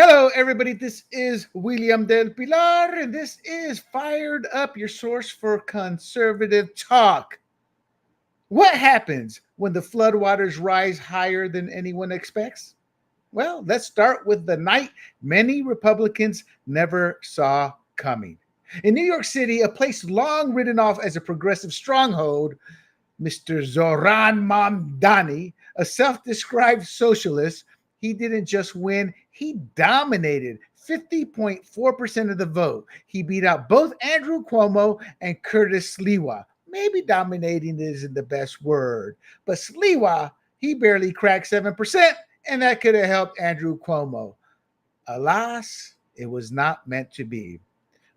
Hello, everybody. This is William Del Pilar, and this is Fired Up, your source for conservative talk. What happens when the floodwaters rise higher than anyone expects? Well, let's start with the night many Republicans never saw coming. In New York City, a place long written off as a progressive stronghold, Mr. Zoran Mamdani, a self described socialist, he didn't just win, he dominated 50.4% of the vote. He beat out both Andrew Cuomo and Curtis Sliwa. Maybe dominating isn't the best word, but Sliwa, he barely cracked 7%, and that could have helped Andrew Cuomo. Alas, it was not meant to be.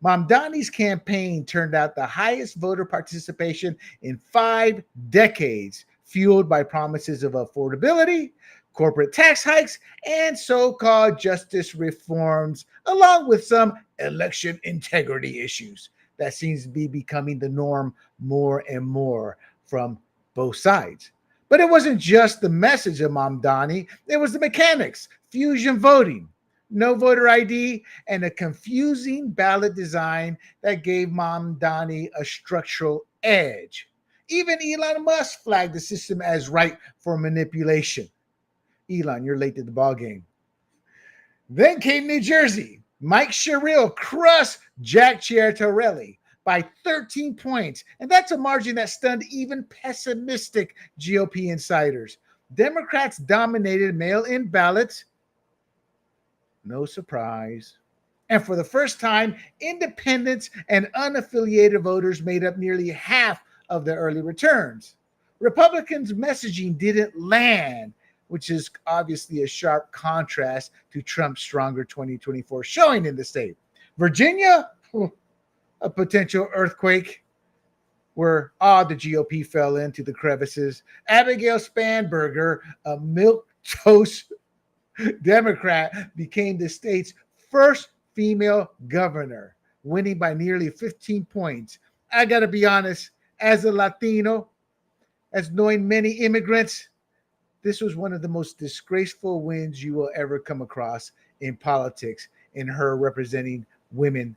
Mamdani's campaign turned out the highest voter participation in 5 decades, fueled by promises of affordability, corporate tax hikes, and so called justice reforms, along with some election integrity issues. That seems to be becoming the norm more and more from both sides. But it wasn't just the message of Mamdani, it was the mechanics, fusion voting, no voter ID, and a confusing ballot design that gave Mamdani a structural edge. Even Elon Musk flagged the system as ripe for manipulation. Elon, you're late to the ball game. Then came New Jersey. Mike Sherrill crushed Jack Chiatarelli by 13 points, and that's a margin that stunned even pessimistic GOP insiders. Democrats dominated mail-in ballots. No surprise. And for the first time, independents and unaffiliated voters made up nearly half of the early returns. Republicans' messaging didn't land, which is obviously a sharp contrast to Trump's stronger 2024 showing in the state. Virginia, a potential earthquake where the GOP fell into the crevices. Abigail Spanberger, a milk toast Democrat, became the state's first female governor, winning by nearly 15 points. I got to be honest, as a Latino, as knowing many immigrants, this was one of the most disgraceful wins you will ever come across in politics, in her representing women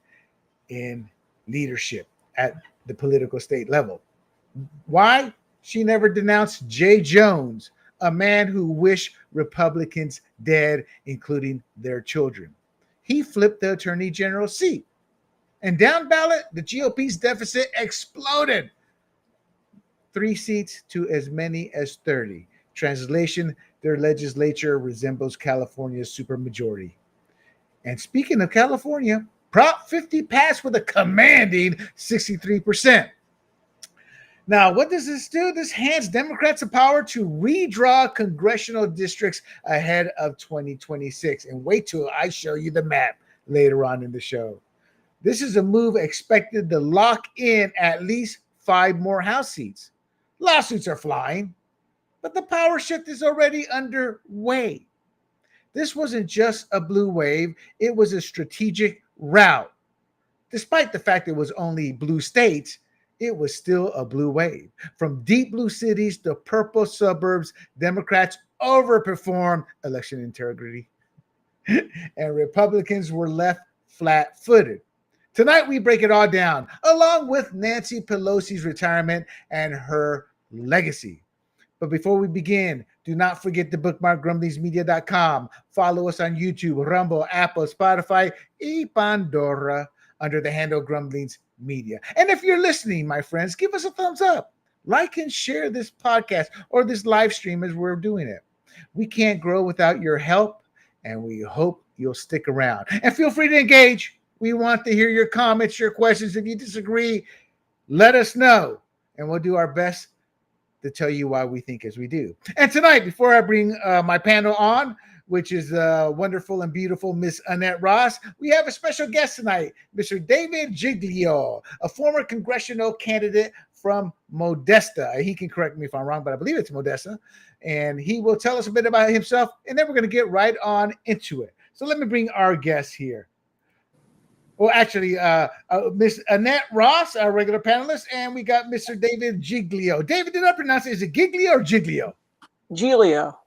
in leadership at the political state level. Why? She never denounced Jay Jones, a man who wished Republicans dead, including their children. He flipped the attorney general seat. And down ballot, the GOP's deficit exploded. 3 seats to as many as 30. Translation, their legislature resembles California's supermajority. And speaking of California, Prop 50 passed with a commanding 63%. Now, what does this do? This hands Democrats the power to redraw congressional districts ahead of 2026. And wait till I show you the map later on in the show. This is a move expected to lock in at least 5 more House seats. Lawsuits are flying, but the power shift is already underway. This wasn't just a blue wave, it was a strategic route. Despite the fact it was only blue states, it was still a blue wave. From deep blue cities to purple suburbs, Democrats overperformed election integrity, and Republicans were left flat footed. Tonight, we break it all down, along with Nancy Pelosi's retirement and her legacy. But before we begin, do not forget to bookmark grumblingsmedia.com. Follow us on YouTube, Rumble, Apple, Spotify, and Pandora under the handle Grumblings Media. And if you're listening, my friends, give us a thumbs up. Like and share this podcast or this live stream as we're doing it. We can't grow without your help, and we hope you'll stick around. And feel free to engage. We want to hear your comments, your questions. If you disagree, let us know, and we'll do our best to tell you why we think as we do. And tonight, before I bring my panel on, which is wonderful and beautiful Miss Annette Ross, we have a special guest tonight, Mr. David Giglio, a former congressional candidate from Modesta. He can correct me if I'm wrong, but I believe it's Modesta. And he will tell us a bit about himself, and then we're going to get right on into it. So let me bring our guest here. Well, actually, Miss Annette Ross, our regular panelist, and we got Mr. David Giglio. David, did I pronounce it? Is it Giglio or Giglio? Giglio.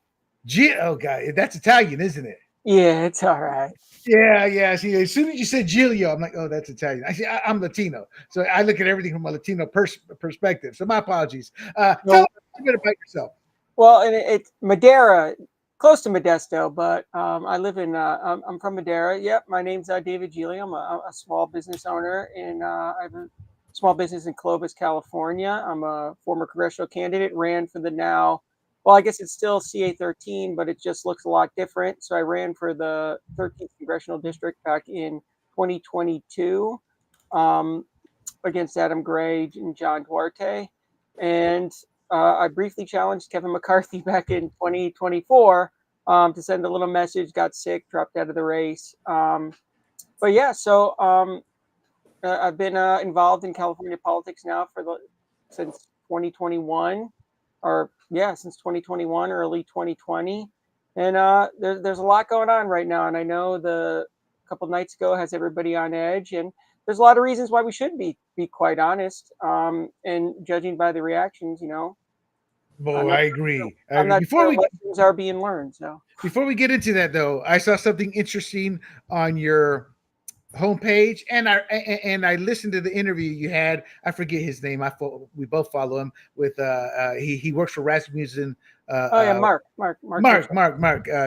Oh, God, that's Italian, isn't it? Yeah, it's all right. Yeah. See, as soon as you said Giglio, I'm like, oh, that's Italian. I'm Latino, so I look at everything from a Latino perspective. So my apologies. Tell No, us a bit about yourself. well, and it's Madeira, close to Modesto, but I live in. I'm from Madeira. Yep, my name's David Geely. I'm a small business owner, and I have a small business in Clovis, California. I'm a former congressional candidate. Ran for the now. Well, I guess it's still CA 13, but it just looks a lot different. So I ran for the 13th congressional district back in 2022 um, against Adam Gray and John Duarte, and I briefly challenged Kevin McCarthy back in 2024 to send a little message. Got sick, dropped out of the race. But yeah, so I've been involved in California politics now since 2021, or yeah, since 2021, early 2020, and there's a lot going on right now. And I know the a couple nights ago has everybody on edge, and there's a lot of reasons why we should be quite honest. And judging by the reactions, I'm Well, not I sure, agree. I I'm agree. not sure lessons are being learned. So Before we get into that, though, I saw something interesting on your homepage, and I listened to the interview you had. I forget his name. We both follow him. With he works for Rasmussen. oh yeah, Mark Hirsch.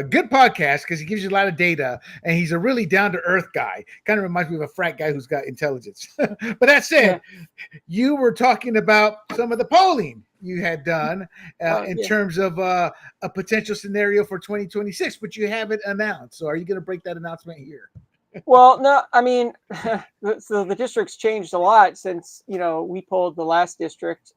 Good podcast because he gives you a lot of data, and he's a really down to earth guy. Kind of reminds me of a frat guy who's got intelligence. But that Yeah. said, you were talking about some of the polling you had done in Yeah. terms of a potential scenario for 2026, but you haven't announced. So, are you going to break that announcement here? Well, no, I mean, so the district's changed a lot since we pulled the last district.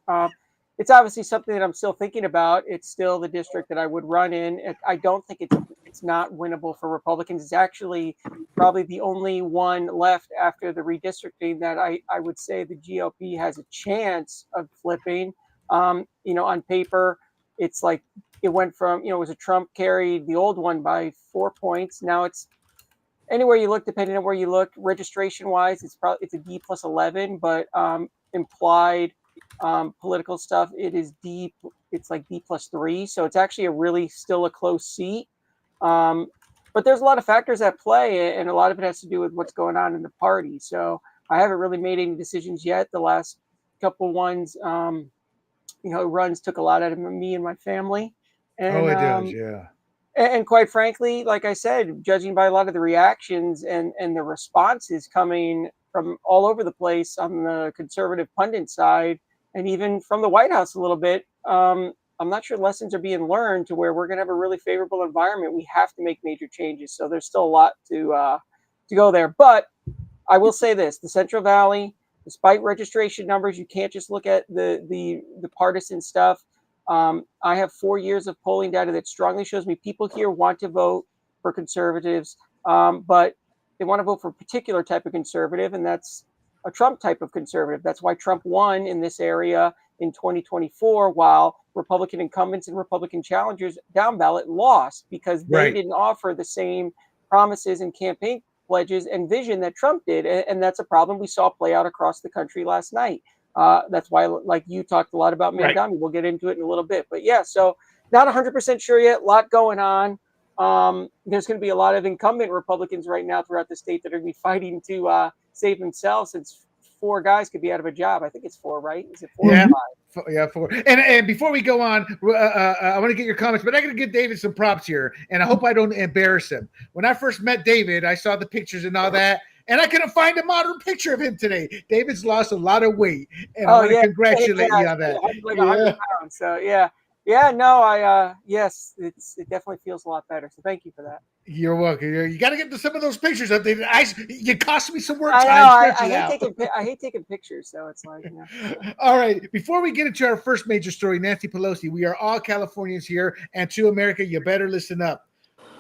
It's obviously something that I'm still thinking about. It's still the district that I would run in. I don't think it's not winnable for Republicans. It's actually probably the only one left after the redistricting that I would say the GOP has a chance of flipping. On paper, it's like it went from it was a Trump carried the old one by 4 points. Now it's anywhere you look, depending on where you look, registration wise, it's a D plus 11, but implied political stuff, it is D. It's like D plus 3, so it's actually a really still a close seat. Um, but there's a lot of factors at play, and a lot of it has to do with what's going on in the party. So I haven't really made any decisions yet. The last couple ones, runs took a lot out of me and my family, Oh, and it does. Yeah. and quite frankly, like I said, judging by a lot of the reactions and the responses coming from all over the place on the conservative pundit side, and even from the White House a little bit, I'm not sure lessons are being learned to where we're going to have a really favorable environment. We have to make major changes, so there's still a lot to go there. But I will say this: the Central Valley, despite registration numbers, you can't just look at the partisan stuff. I have 4 years of polling data that strongly shows me people here want to vote for conservatives, but they want to vote for a particular type of conservative, and that's a Trump type of conservative. That's why Trump won in this area in 2024, while Republican incumbents and Republican challengers down ballot lost because they Right. didn't offer the same promises and campaign pledges and vision that Trump did. And that's a problem we saw play out across the country last night. That's why, like you talked a lot about Right. Mandami. We'll get into it in a little bit. But yeah, so not 100% sure yet. A lot going on. There's going to be a lot of incumbent Republicans right now throughout the state that are going to be fighting to save themselves since four guys could be out of a job. I think it's four, right? Is it four or Yeah. five? Yeah, and before we go on, I want to get your comments, but I got to give David some props here, and I hope I don't embarrass him. When I first met David, I saw the pictures and all that, and I couldn't find a modern picture of him today. David's lost a lot of weight, and I Oh want to yeah, congratulate you on that. like 100 Yeah, pounds. So yeah, yeah. No, yes, it definitely feels a lot better. So thank you for that. you're welcome. You got to get to some of those pictures up there. You cost me some work I know. time stretching out. I hate taking pictures. So it's like All right. Before we get into our first major story, Nancy Pelosi, we are all Californians here, and to America, you better listen up.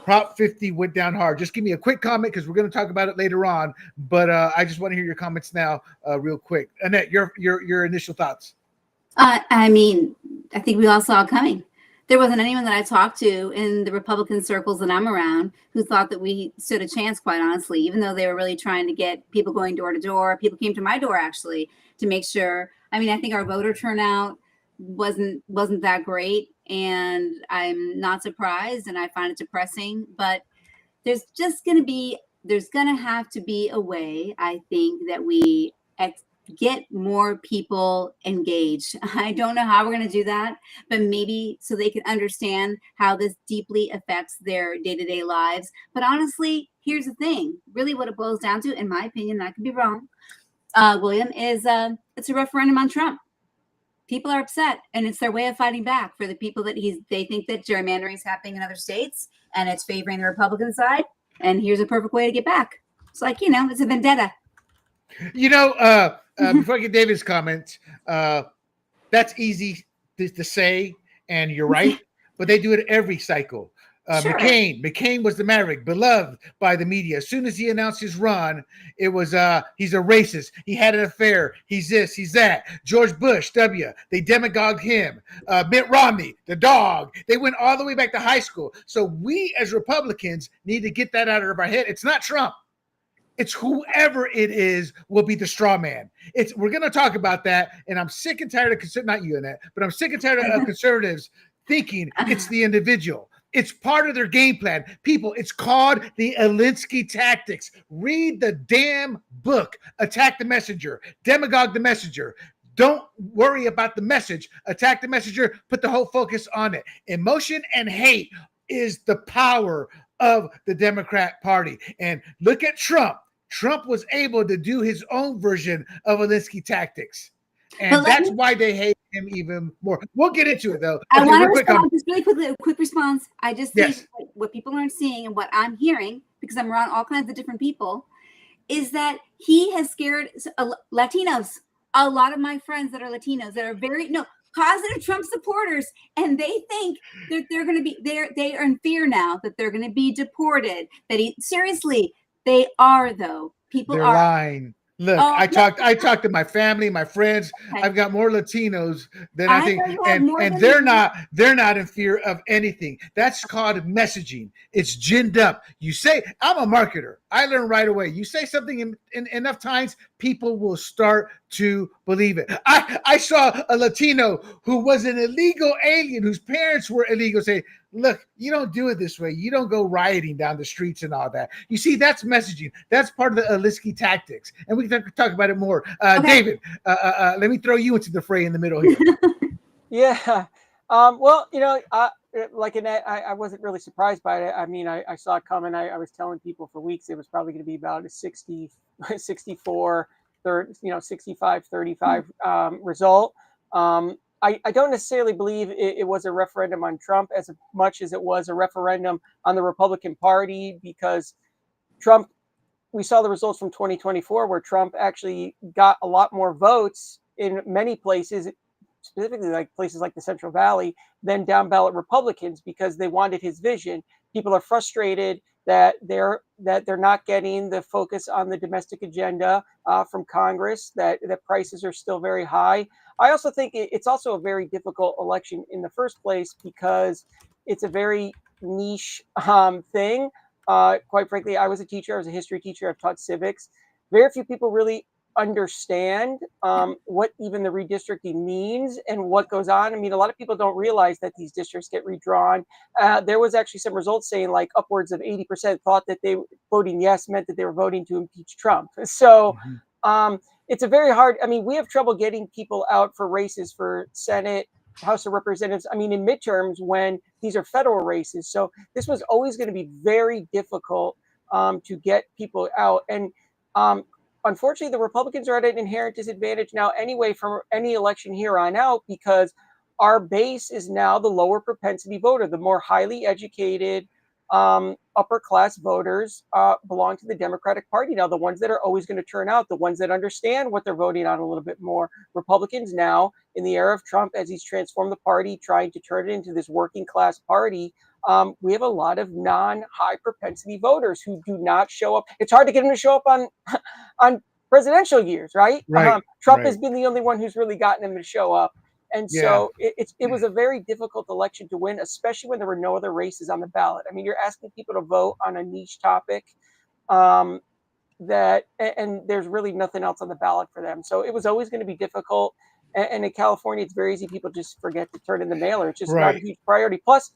Prop 50 went down hard. Just give me a quick comment because we're going to talk about it later on. But I just want to hear your comments now, real quick. Annette, your initial thoughts. I mean, I think we all saw it coming. There wasn't anyone that I talked to in the Republican circles that I'm around who thought that we stood a chance, quite honestly, even though they were really trying to get people going door to door. People came to my door actually to make sure. I mean, I think our voter turnout wasn't that great, and I'm not surprised, and I find it depressing. But there's going to have to be a way, I think, that we get more people engaged. I don't know how we're going to do that, but maybe so they can understand how this deeply affects their day-to-day lives. But honestly, here's the thing, really what it boils down to, in my opinion, I could be wrong, William, is it's a referendum on Trump. People are upset, and it's their way of fighting back for the people that they think that gerrymandering is happening in other states and it's favoring the Republican side. And here's a perfect way to get back. It's like, it's a vendetta. Before I get David's comments, that's easy to say, and you're right, but they do it every cycle. Sure. McCain was the maverick, beloved by the media. As soon as he announced his run, it was he's a racist. He had an affair. He's this, he's that. George Bush, they demagogued him. Mitt Romney, the dog. They went all the way back to high school. So we as Republicans need to get that out of our head. It's not Trump. It's whoever it is will be the straw man. We're going to talk about that, and I'm sick and tired of not you, Annette, but I'm sick and tired of conservatives thinking it's the individual. It's part of their game plan. People, it's called the Alinsky tactics. Read the damn book. Attack the messenger. Demagogue the messenger. Don't worry about the message. Attack the messenger. Put the whole focus on it. Emotion and hate is the power of the Democrat Party. And look at Trump. Trump was able to do his own version of Alinsky tactics. And that's why they hate him even more. We'll get into it, though. I want to respond just really quickly, a quick response. I just think Yes. what people aren't seeing and what I'm hearing, because I'm around all kinds of different people, is that he has scared Latinos. A lot of my friends that are Latinos that are positive Trump supporters, and they think that they're going to be they are in fear now that they're going to be deported. Seriously, they are though. People They're are lying. Look, I talked to my family, my friends. Okay. I've got more Latinos than I think, know you have more and than they're me. not in fear of anything. That's called messaging. It's ginned up. You say, I'm a marketer. I learned right away. You say something in enough times, people will start to believe it. I saw a Latino who was an illegal alien, whose parents were illegal, say, look, you don't do it this way. You don't go rioting down the streets and all that. You see, that's messaging. That's part of the Alinsky tactics. And we can talk about it more. Okay. David, let me throw you into the fray in the middle here. Yeah. Well, like Annette, I wasn't really surprised by it. I mean, I saw it coming. I was telling people for weeks it was probably going to be about a 64, 65, 35 result. I don't necessarily believe it was a referendum on Trump as much as it was a referendum on the Republican Party, because Trump, we saw the results from 2024 where Trump actually got a lot more votes in many places, specifically like places like the Central Valley, than down ballot Republicans, because they wanted his vision. People are frustrated that they're not getting the focus on the domestic agenda from Congress, that prices are still very high. I also think it's also a very difficult election in the first place because it's a very niche thing. Quite frankly, I was a teacher. I was a history teacher. I've taught civics. Very few people really understand what even the redistricting means and what goes on. I mean, a lot of people don't realize that these districts get redrawn. There was actually some results saying like upwards of 80% thought that they voting yes meant that they were voting to impeach Trump. So it's a very hard, I mean, we have trouble getting people out for races for Senate, House of Representatives. I mean, in midterms when these are federal races. So this was always going to be very difficult to get people out. And unfortunately, the Republicans are at an inherent disadvantage now anyway from any election here on out, because our base is now the lower propensity voter. The more highly educated upper class voters belong to the Democratic Party now, the ones that are always going to turn out, the ones that understand what they're voting on a little bit more. Republicans now, in the era of Trump, as he's transformed the party, trying to turn it into this working class party, we have a lot of non-high propensity voters who do not show up. It's hard to get them to show up on presidential years, right? Trump has been the only one who's really gotten them to show up. And so it was a very difficult election to win, especially when there were no other races on the ballot. I mean, you're asking people to vote on a niche topic and there's really nothing else on the ballot for them. So it was always going to be difficult. And in California, it's very easy. People just forget to turn in the mailer. It's just not a huge priority. Plus,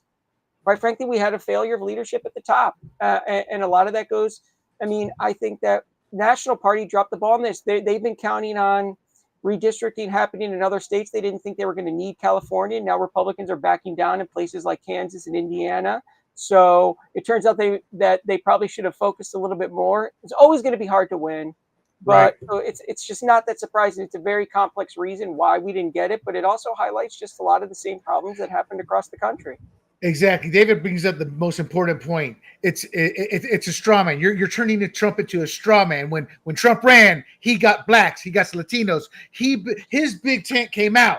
quite frankly, we had a failure of leadership at the top. And a lot of that goes, I mean, I think that National Party dropped the ball on this. They've been counting on redistricting happening in other states. They didn't think they were going to need California. Now Republicans are backing down in places like Kansas and Indiana. So it turns out that they probably should have focused a little bit more. It's always going to be hard to win, but Right. it's just not that surprising. It's a very complex reason why we didn't get it, but it also highlights just a lot of the same problems that happened across the country. Exactly. David brings up the most important point. It's a straw man. You're turning the Trump into a straw man. When Trump ran, he got blacks, he got Latinos. His big tent came out.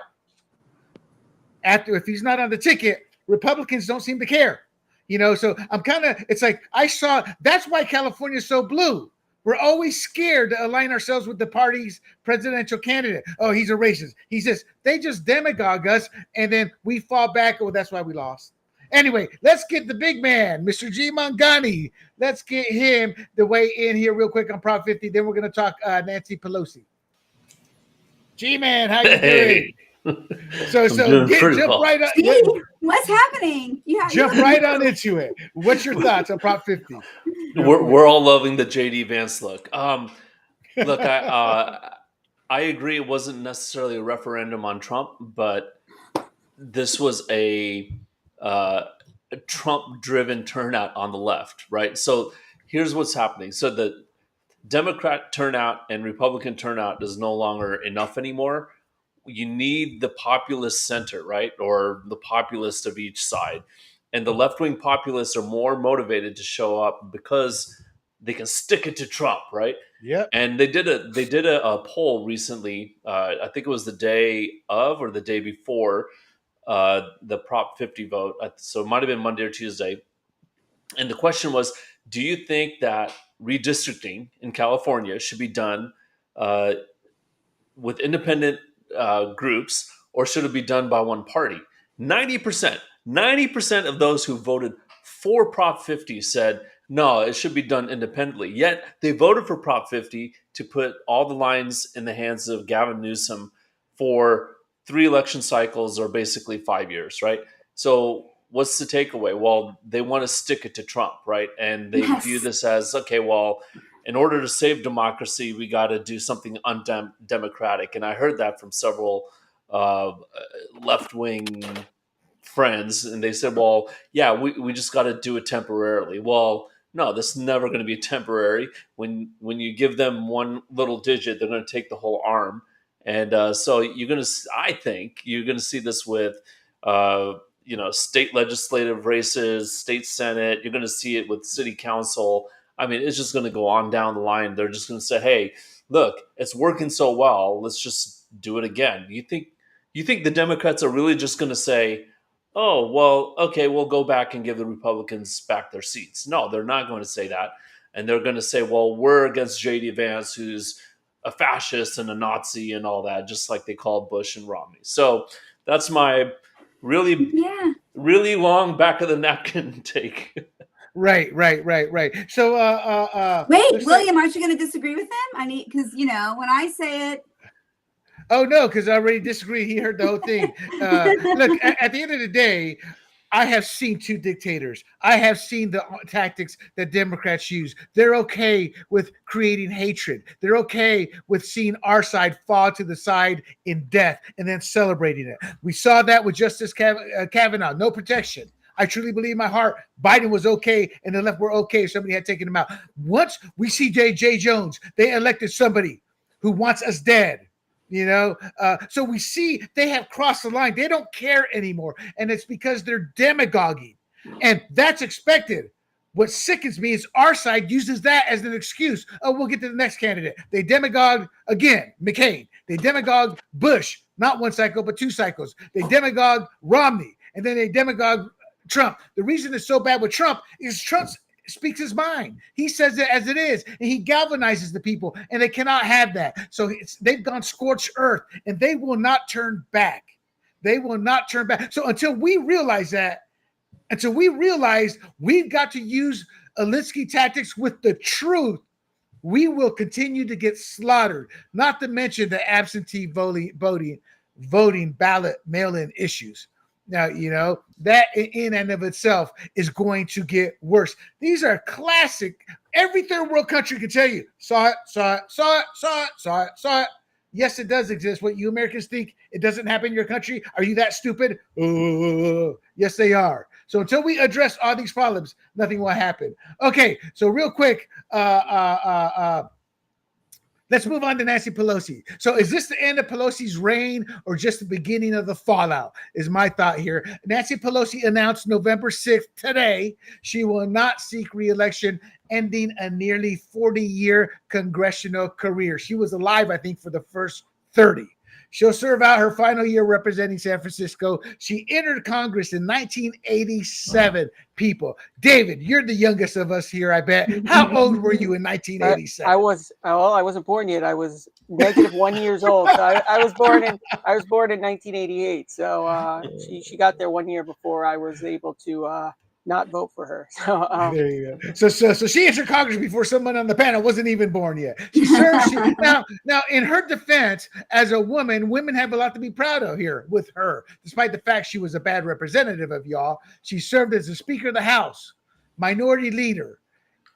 After, if he's not on the ticket, Republicans don't seem to care. So I'm kind of, it's like that's why California is so blue. We're always scared to align ourselves with the party's presidential candidate. Oh, he's a racist. They just demagogue us, and then we fall back. Oh, that's why we lost. Anyway, let's get the big man, Mr. G. Mangani. Let's get him the way in here real quick on Prop 50. Then we're going to talk Nancy Pelosi. G-Man, how you doing? So jump right on. Steve, what's happening? Jump right on into it. What's your thoughts on Prop 50? We're all loving the JD Vance look. Look, I agree. It wasn't necessarily a referendum on Trump, but this was a Trump-driven turnout on the left, right? So here's what's happening. So the Democrat turnout and Republican turnout is no longer enough anymore. You need the populist center, right? Or the populist of each side. And the left-wing populists are more motivated to show up because they can stick it to Trump, right? Yeah. And they did a poll recently. I think it was the day of or the day before the Prop 50 vote. So it might have been Monday or Tuesday. And the question was, do you think that redistricting in California should be done with independent groups, or should it be done by one party? 90% of those who voted for Prop 50 said, no, it should be done independently. Yet they voted for Prop 50 to put all the lines in the hands of Gavin Newsom for 3 election cycles, or basically 5 years, right? So what's the takeaway? Well, they want to stick it to Trump, right? And they view this as, okay, well, in order to save democracy, we got to do something undemocratic. And I heard that from several left-wing friends. And they said, well, yeah, we just got to do it temporarily. Well, no, this is never going to be temporary. When you give them one little digit, they're going to take the whole arm. And so I think you're going to see this with, state legislative races, state Senate. You're going to see it with city council. I mean, it's just going to go on down the line. They're just going to say, hey, look, it's working so well. Let's just do it again. You think the Democrats are really just going to say, oh, well, okay, we'll go back and give the Republicans back their seats? No, they're not going to say that. And they're going to say, well, we're against J.D. Vance, who's a fascist and a Nazi and all that, just like they called Bush and Romney. So that's my really long back of the napkin take. Right. So, wait, William, aren't you going to disagree with him? Because when I say it. Oh no, because I already disagree. He heard the whole thing. Look, at the end of the day, I have seen 2 dictators. I have seen the tactics that Democrats use. They're okay with creating hatred. They're okay with seeing our side fall to the side in death and then celebrating it. We saw that with Justice Kavanaugh. No protection. I truly believe in my heart Biden was okay and the left were okay if somebody had taken him out. Once we see J.J. Jones, they elected somebody who wants us dead. So we see they have crossed the line. They don't care anymore. And it's because they're demagoguing. And that's expected. What sickens me is our side uses that as an excuse. Oh, we'll get to the next candidate. They demagogue again, McCain. They demagogue Bush, not 1 cycle, but 2 cycles. They demagogue Romney. And then they demagogue Trump. The reason it's so bad with Trump is Trump speaks his mind. He says it as it is, and he galvanizes the people, and they cannot have that. So they've gone scorched earth, and they will not turn back. They will not turn back. So until we realize we've got to use Alinsky tactics with the truth, we will continue to get slaughtered, not to mention the absentee voting ballot mail-in issues. Now, that in and of itself is going to get worse. These are classic. Every third world country can tell you, saw it, saw it, saw it, saw it, saw it, saw it. Yes, it does exist. What you Americans think it doesn't happen in your country? Are you that stupid? Yes, they are. So until we address all these problems, nothing will happen. Okay, so real quick, let's move on to Nancy Pelosi. So is this the end of Pelosi's reign or just the beginning of the fallout is my thought here. Nancy Pelosi announced November 6th today she will not seek re-election, ending a nearly 40-year congressional career. She was alive, I think, for the first 30. She'll serve out her final year representing San Francisco. She entered Congress in 1987. People, David, you're the youngest of us here, I bet. How old were you in 1987? I wasn't born yet. I was negative 1 year old. So I was born in 1988. So she got there 1 year before I was able to not vote for her. So there you go. So she entered Congress before someone on the panel wasn't even born yet. She served. Now, in her defense, as a woman, women have a lot to be proud of here with her. Despite the fact she was a bad representative of y'all, she served as the Speaker of the House, Minority Leader,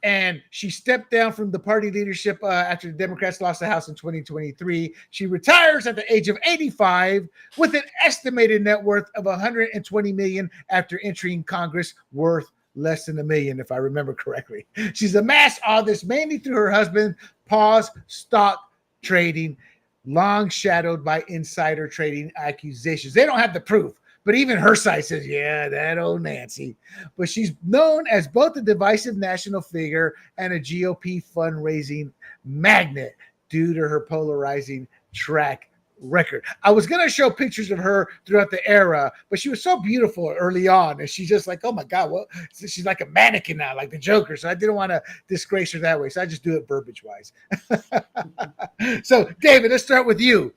and she stepped down from the party leadership after the Democrats lost the House in 2023. She retires at the age of 85 with an estimated net worth of $120 million after entering Congress, worth less than $1 million, if I remember correctly. She's amassed all this mainly through her husband Paul's stock trading, long shadowed by insider trading accusations. They don't have the proof. But even her side says, yeah, that old Nancy. But she's known as both a divisive national figure and a GOP fundraising magnet due to her polarizing track record. I was going to show pictures of her throughout the era, but she was so beautiful early on. And she's just like, oh my God, well, she's like a mannequin now, like the Joker. So I didn't want to disgrace her that way. So I just do it verbiage wise. So David, let's start with you.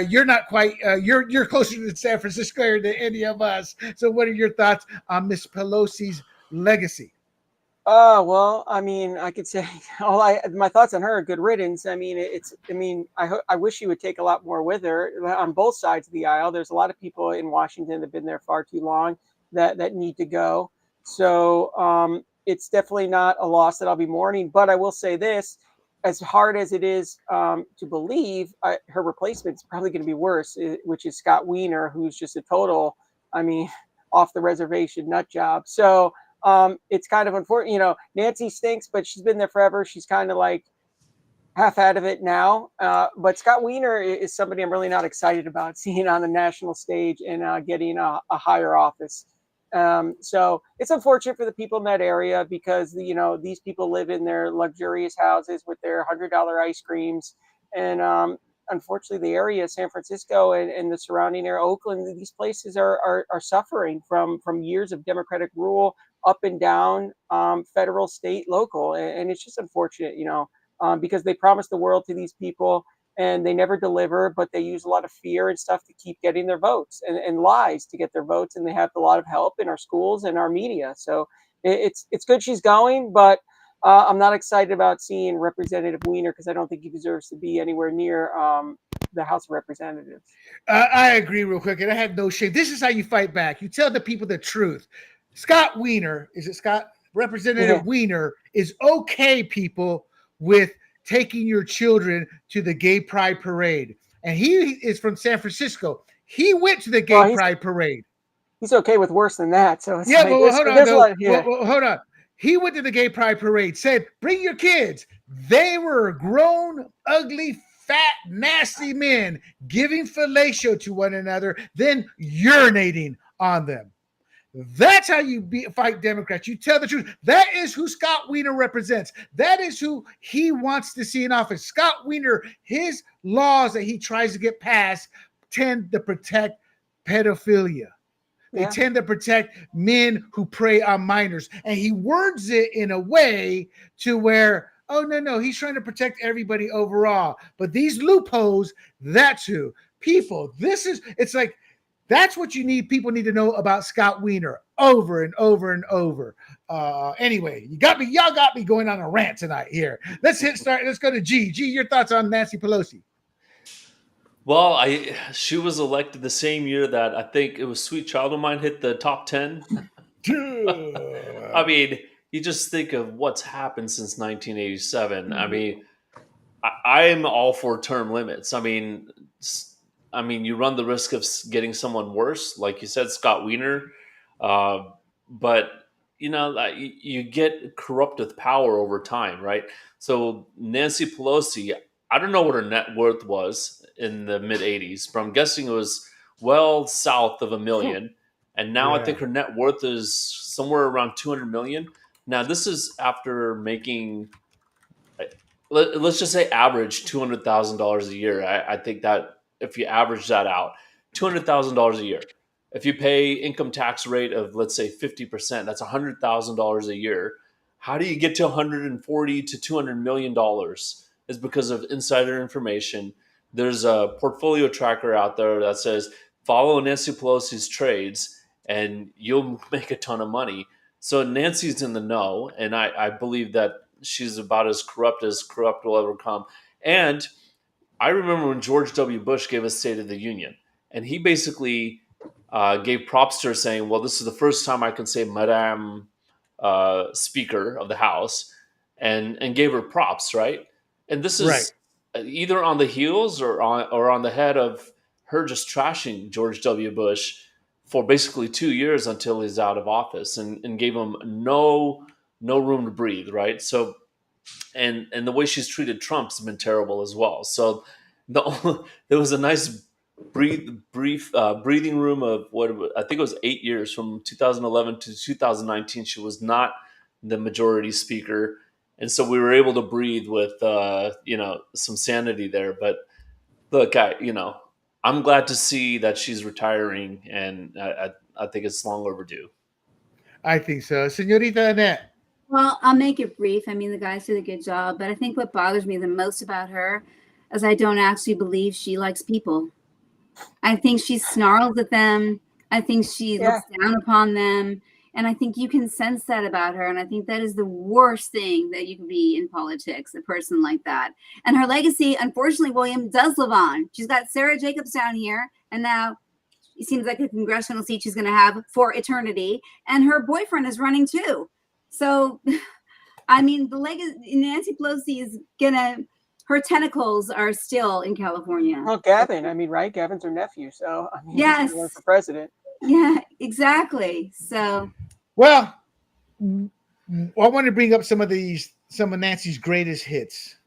You're not quite, you're closer to San Francisco than any of us. So what are your thoughts on Miss Pelosi's legacy? Well, I mean, I could say my thoughts on her are good riddance. I mean, I wish she would take a lot more with her on both sides of the aisle. There's a lot of people in Washington that have been there far too long that need to go. So it's definitely not a loss that I'll be mourning. But I will say this, as hard as it is to believe, her replacement's probably going to be worse, which is Scott Wiener, who's just a total, off the reservation nut job. So it's kind of unfortunate, Nancy stinks, but she's been there forever. She's kind of like half out of it now. But Scott Wiener is somebody I'm really not excited about seeing on the national stage and getting a higher office. So it's unfortunate for the people in that area because, these people live in their luxurious houses with their $100 ice creams. And unfortunately, the area, San Francisco and the surrounding area, Oakland, these places are suffering from years of Democratic rule, up and down, federal, state, local. And it's just unfortunate, because they promise the world to these people and they never deliver, but they use a lot of fear and stuff to keep getting their votes and lies to get their votes. And they have a lot of help in our schools and our media. So it's good she's going, but I'm not excited about seeing Representative Wiener because I don't think he deserves to be anywhere near the House of Representatives. I agree real quick. And I have no shame. This is how you fight back. You tell the people the truth. Scott Wiener, is it Scott? Representative Wiener is okay, people, with taking your children to the gay pride parade. And he is from San Francisco. He went to the gay pride parade. He's okay with worse than that. So it's hold on. He went to the gay pride parade, said, bring your kids. They were grown, ugly, fat, nasty men giving fellatio to one another, then urinating on them. That's how you fight Democrats. You tell the truth. That is who Scott Wiener represents. That is who he wants to see in office. Scott Wiener, his laws that he tries to get passed tend to protect pedophilia. They tend to protect men who prey on minors. And he words it in a way to where, oh, no, he's trying to protect everybody overall. But these loopholes, that's who. People, it's like, that's what you need. People need to know about Scott Wiener over and over and over. Anyway, y'all got me going on a rant tonight here. Let's go to G. G, your thoughts on Nancy Pelosi? Well, she was elected the same year that I think it was Sweet Child of Mine hit the top 10. I mean, you just think of what's happened since 1987. I mean, I am all for term limits. I mean, you run the risk of getting someone worse, like you said, Scott Wiener. Uh, but you get corrupt with power over time, right? So Nancy Pelosi, I don't know what her net worth was in the mid '80s, but I'm guessing it was well south of $1 million, and now I think Yeah. her net worth is somewhere around 200 million. Now this is after making, let's just say, average $200,000 a year. I think that if you average that out, $200,000 a year. If you pay income tax rate of, let's say, 50%, that's $100,000 a year. How do you get to 140 to $200 million? Is because of insider information. There's a portfolio tracker out there that says follow Nancy Pelosi's trades and you'll make a ton of money. So Nancy's in the know, and I believe that she's about as corrupt will ever come. And I remember when George W. Bush gave a State of the Union, and he basically gave props to her, saying, "Well, this is the first time I can say Madame Speaker of the House," and gave her props, right? And this Right. is either on the heels or on the head of her just trashing George W. Bush for basically 2 years until he's out of office, and gave him no room to breathe, right? So and the way she's treated Trump's been terrible as well. So there was a nice brief breathing room of what I think it was 8 years from 2011 to 2019. She was not the majority speaker, and so we were able to breathe with some sanity there. But look, I'm glad to see that she's retiring, and I think it's long overdue. I think so. Senorita Annette. Well, I'll make it brief. I mean, the guys did a good job, but I think what bothers me the most about her is I don't actually believe she likes people. I think she snarls at them. I think she Yeah. looks down upon them. And I think you can sense that about her. And I think that is the worst thing that you can be in politics, a person like that. And her legacy, unfortunately, William, does live on. She's got Sarah Jacobs down here. And now it seems like a congressional seat she's going to have for eternity. And her boyfriend is running too. So, I mean, the legacy, Nancy Pelosi is going to, her tentacles are still in California. Well, Gavin, I mean, right? Gavin's her nephew, so I mean, Yes. he's gonna run for president. Yeah, exactly. So, Well, I want to bring up some of Nancy's greatest hits.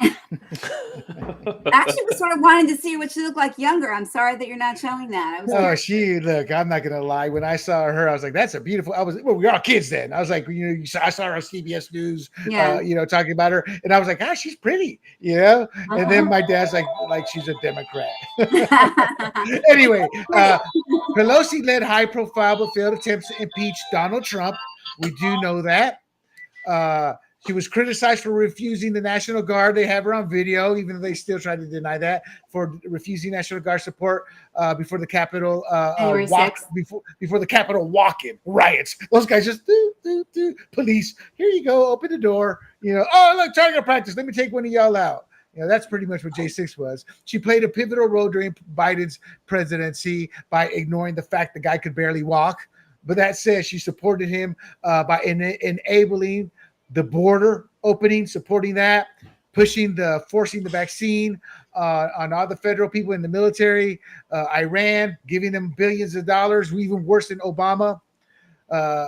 actually, was sort of wanting to see what she looked like younger. I'm sorry that you're not showing that. I was Oh, look, I'm not gonna lie. When I saw her, I was like, that's a beautiful. Well, we were all kids then. I was like, I saw her on CBS News, Yeah. talking about her, and I was like, she's pretty, And then my dad's like she's a Democrat. Anyway, Pelosi led high-profile but failed attempts to impeach Donald Trump. We do know that. She was criticized for refusing the National Guard. They have her on video, even though they still try to deny that, for refusing National Guard support before the Capitol January walk 6th. before the Capitol walk-in riots. Those guys just do. Police, here you go, open the door. Oh look, target practice. Let me take one of y'all out. That's pretty much what J6 was. She played a pivotal role during Biden's presidency by ignoring the fact the guy could barely walk. But that said, she supported him by enabling the border opening, supporting that, forcing the vaccine on all the federal people in the military, Iran, giving them billions of dollars, even worse than Obama.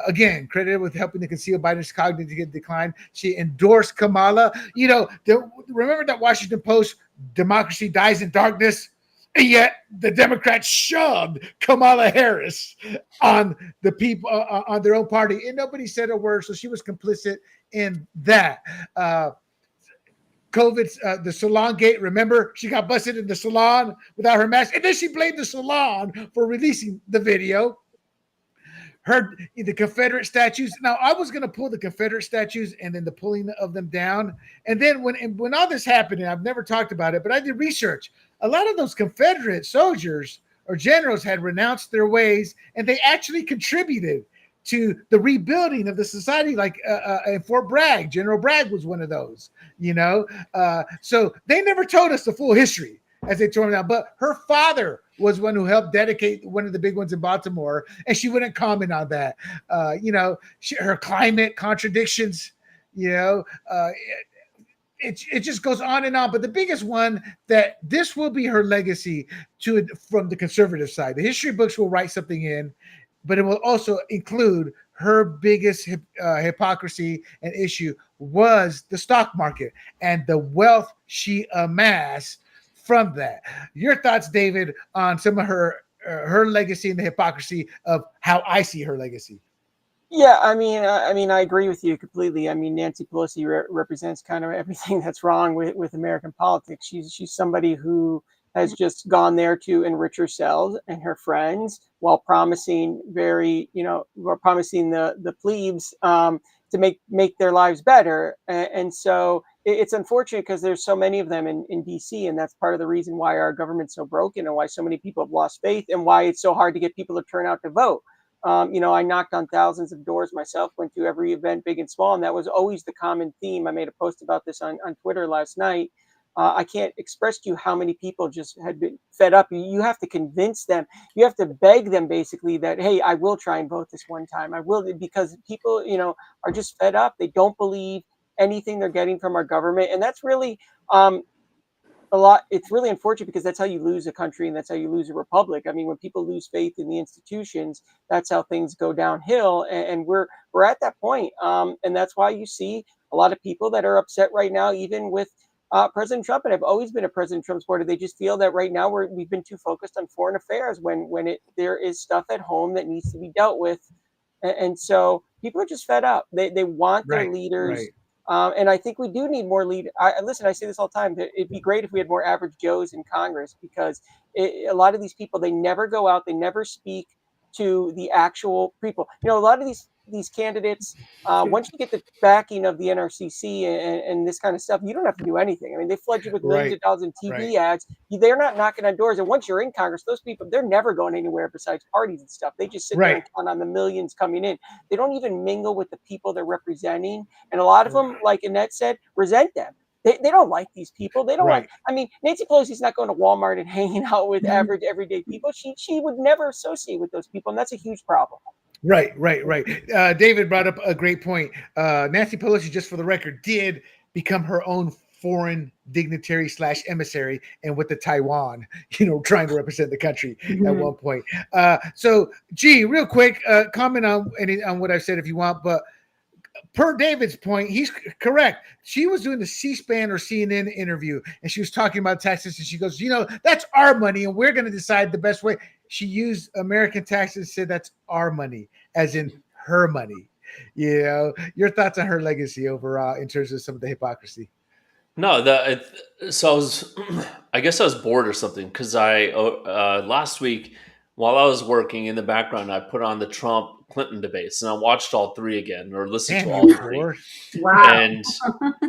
Again, credited with helping to conceal Biden's cognitive decline. She endorsed Kamala. Remember that Washington Post, democracy dies in darkness? And yet the Democrats shoved Kamala Harris on the people on their own party, and nobody said a word. So she was complicit in that. COVID, the salon gate. Remember, she got busted in the salon without her mask, and then she blamed the salon for releasing the video. The Confederate statues. Now, I was going to pull the Confederate statues and then the pulling of them down. And then when all this happened, and I've never talked about it, but I did research. A lot of those Confederate soldiers or generals had renounced their ways, and they actually contributed to the rebuilding of the society, like in Fort Bragg. General Bragg was one of those, So they never told us the full history. as they tore them down. But her father was one who helped dedicate one of the big ones in Baltimore, and she wouldn't comment on that. Her climate contradictions, it just goes on and on. But the biggest one that this will be her legacy from the conservative side. The history books will write something in, but it will also include her biggest hypocrisy and issue was the stock market and the wealth she amassed from that. Your thoughts, David, on some of her legacy and the hypocrisy of how I see her legacy? Yeah, I mean, I agree with you completely. I mean, Nancy Pelosi represents kind of everything that's wrong with American politics. She's somebody who has just gone there to enrich herself and her friends while promising promising the plebes to make their lives better. And so it's unfortunate because there's so many of them in DC, and that's part of the reason why our government's so broken and why so many people have lost faith and why it's so hard to get people to turn out to vote. I knocked on thousands of doors myself, went to every event, big and small, and that was always the common theme. I made a post about this on Twitter last night. I can't express to you how many people just had been fed up. You have to convince them. You have to beg them basically that, hey, I will try and vote this one time. I will, because people, are just fed up. They don't believe anything they're getting from our government. And that's really it's really unfortunate because that's how you lose a country and that's how you lose a republic. I mean, when people lose faith in the institutions, that's how things go downhill. And we're at that point. And that's why you see a lot of people that are upset right now, even with President Trump. And I've always been a President Trump supporter. They just feel that right now we've been too focused on foreign affairs when there is stuff at home that needs to be dealt with. And so people are just fed up. They want their leaders. Right. And I think we do need more leaders. I say this all the time. It'd be great if we had more average Joes in Congress because a lot of these people, they never go out. They never speak to the actual people. A lot of these candidates, once you get the backing of the NRCC and this kind of stuff, you don't have to do anything. I mean, they flood you with millions of dollars in TV ads. They're not knocking on doors. And once you're in Congress, those people, they're never going anywhere besides parties and stuff. They just sit there and count on the millions coming in. They don't even mingle with the people they're representing. And a lot of them, like Annette said, resent them. They don't like these people. They don't like. I mean, Nancy Pelosi's not going to Walmart and hanging out with average everyday people. She would never associate with those people, and that's a huge problem. Right. David brought up a great point. Nancy Pelosi, just for the record, did become her own foreign dignitary / emissary, and with the Taiwan, trying to represent the country at one point. So, real quick, comment on what I've said if you want, but per David's point, he's correct. She was doing the C-SPAN or CNN interview, and she was talking about taxes, and she goes, that's our money, and we're going to decide the best way. She used American taxes and said that's our money, as in her money. Your thoughts on her legacy overall in terms of some of the hypocrisy? No, I guess I was bored or something because last week while I was working in the background, I put on the Trump-Clinton debates and I watched all three again or listened to all three. Wow.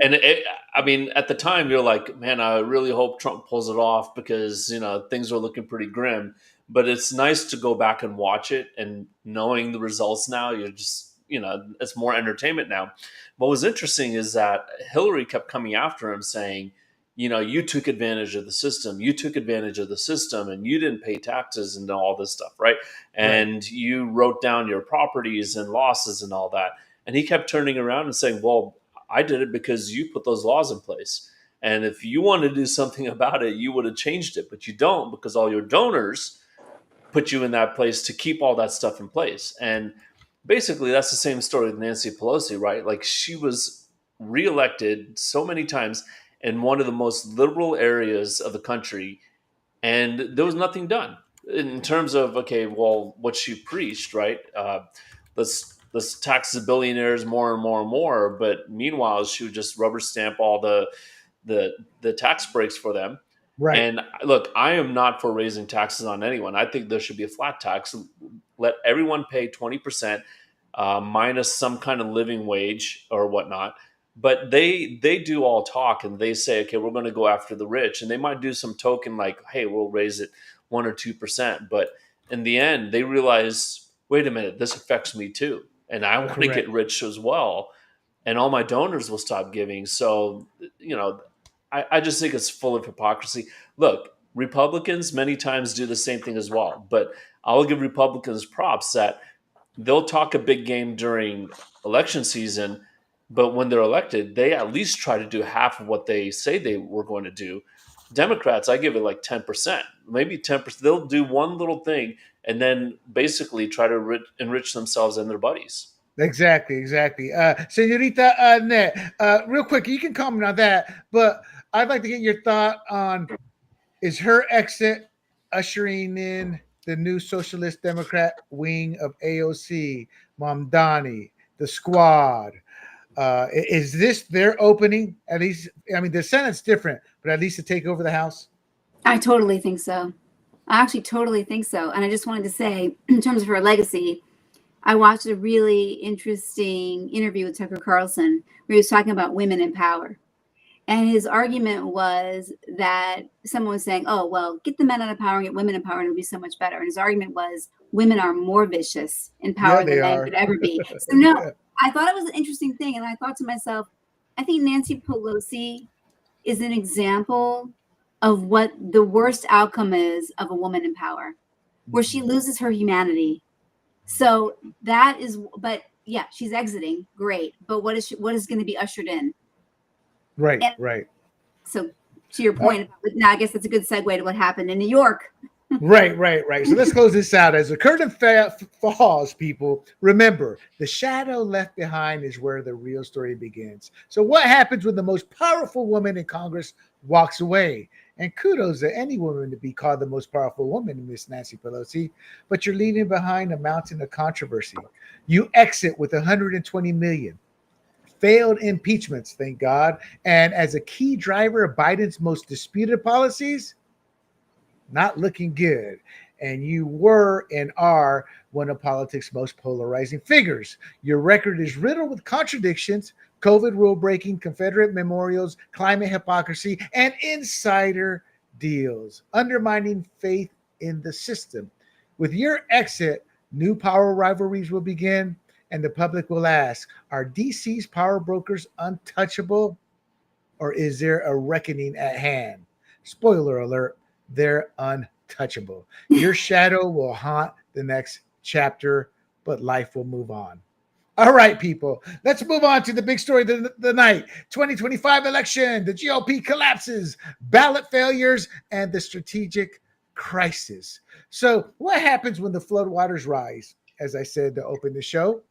And at the time you're like, man, I really hope Trump pulls it off because, things are looking pretty grim. But it's nice to go back and watch it, and knowing the results now, you're just, it's more entertainment now. What was interesting is that Hillary kept coming after him saying, you took advantage of the system. You took advantage of the system and you didn't pay taxes and all this stuff, right? And you wrote down your properties and losses and all that. And he kept turning around and saying, well, I did it because you put those laws in place. And if you wanted to do something about it, you would have changed it. But you don't, because all your donors put you in that place to keep all that stuff in place. And basically that's the same story with Nancy Pelosi, right? Like, she was reelected so many times in one of the most liberal areas of the country, and there was nothing done in terms of, okay, well, what she preached, right? Let's tax the billionaires more and more and more. But meanwhile, she would just rubber stamp all the tax breaks for them. Right. And look, I am not for raising taxes on anyone. I think there should be a flat tax. Let everyone pay 20% minus some kind of living wage or whatnot. But they do all talk and they say, okay, we're going to go after the rich. And they might do some token like, hey, we'll raise it 1 or 2%. But in the end, they realize, wait a minute, this affects me too. And I want to get rich as well. And all my donors will stop giving. So, I just think it's full of hypocrisy. Look, Republicans many times do the same thing as well. But I'll give Republicans props that they'll talk a big game during election season, but when they're elected, they at least try to do half of what they say they were going to do. Democrats, I give it like 10%, maybe 10%. They'll do one little thing and then basically try to enrich themselves and their buddies. Exactly. Senorita Annette, real quick, you can comment on that, but I'd like to get your thought on, is her exit ushering in the new Socialist Democrat wing of AOC, Mamdani, the Squad? Is this their opening? At least, I mean, the Senate's different, but at least to take over the House? I totally think so. I actually totally think so. And I just wanted to say, in terms of her legacy, I watched a really interesting interview with Tucker Carlson where he was talking about women in power. And his argument was that someone was saying, oh, well, get the men out of power and get women in power and it'll be so much better. And his argument was women are more vicious in power than men could ever be. So no, I thought it was an interesting thing. And I thought to myself, I think Nancy Pelosi is an example of what the worst outcome is of a woman in power, where she loses her humanity. So that is, but yeah, she's exiting. Great. But what is going to be ushered in? Right. So to your point, now I guess that's a good segue to what happened in New York. Right. So let's close this out. As the curtain falls, people, remember, the shadow left behind is where the real story begins. So what happens when the most powerful woman in Congress walks away? And kudos to any woman to be called the most powerful woman, Miss Nancy Pelosi, but you're leaving behind a mountain of controversy. You exit with 120 million. Failed impeachments, thank God. And as a key driver of Biden's most disputed policies, not looking good. And you were and are one of politics' most polarizing figures. Your record is riddled with contradictions, COVID rule breaking, Confederate memorials, climate hypocrisy, and insider deals, undermining faith in the system. With your exit, new power rivalries will begin, and the public will ask, are DC's power brokers untouchable, or is there a reckoning at hand? Spoiler alert, they're untouchable. Your shadow will haunt the next chapter, but life will move on. All right, people, let's move on to the big story of the night. 2025 election, the GOP collapses, ballot failures, and the strategic crisis. So what happens when the floodwaters rise? As I said to open the show,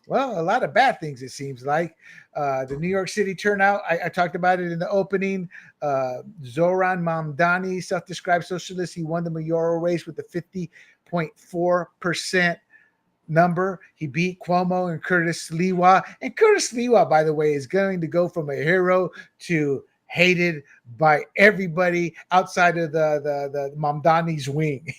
well, a lot of bad things, it seems like. The New York City turnout, I talked about it in the opening. Zohran Mamdani, self-described socialist, he won the mayoral race with a 50.4% number. He beat Cuomo and Curtis Sliwa. And Curtis Sliwa, by the way, is going to go from a hero to hated by everybody outside of the Mamdani's wing,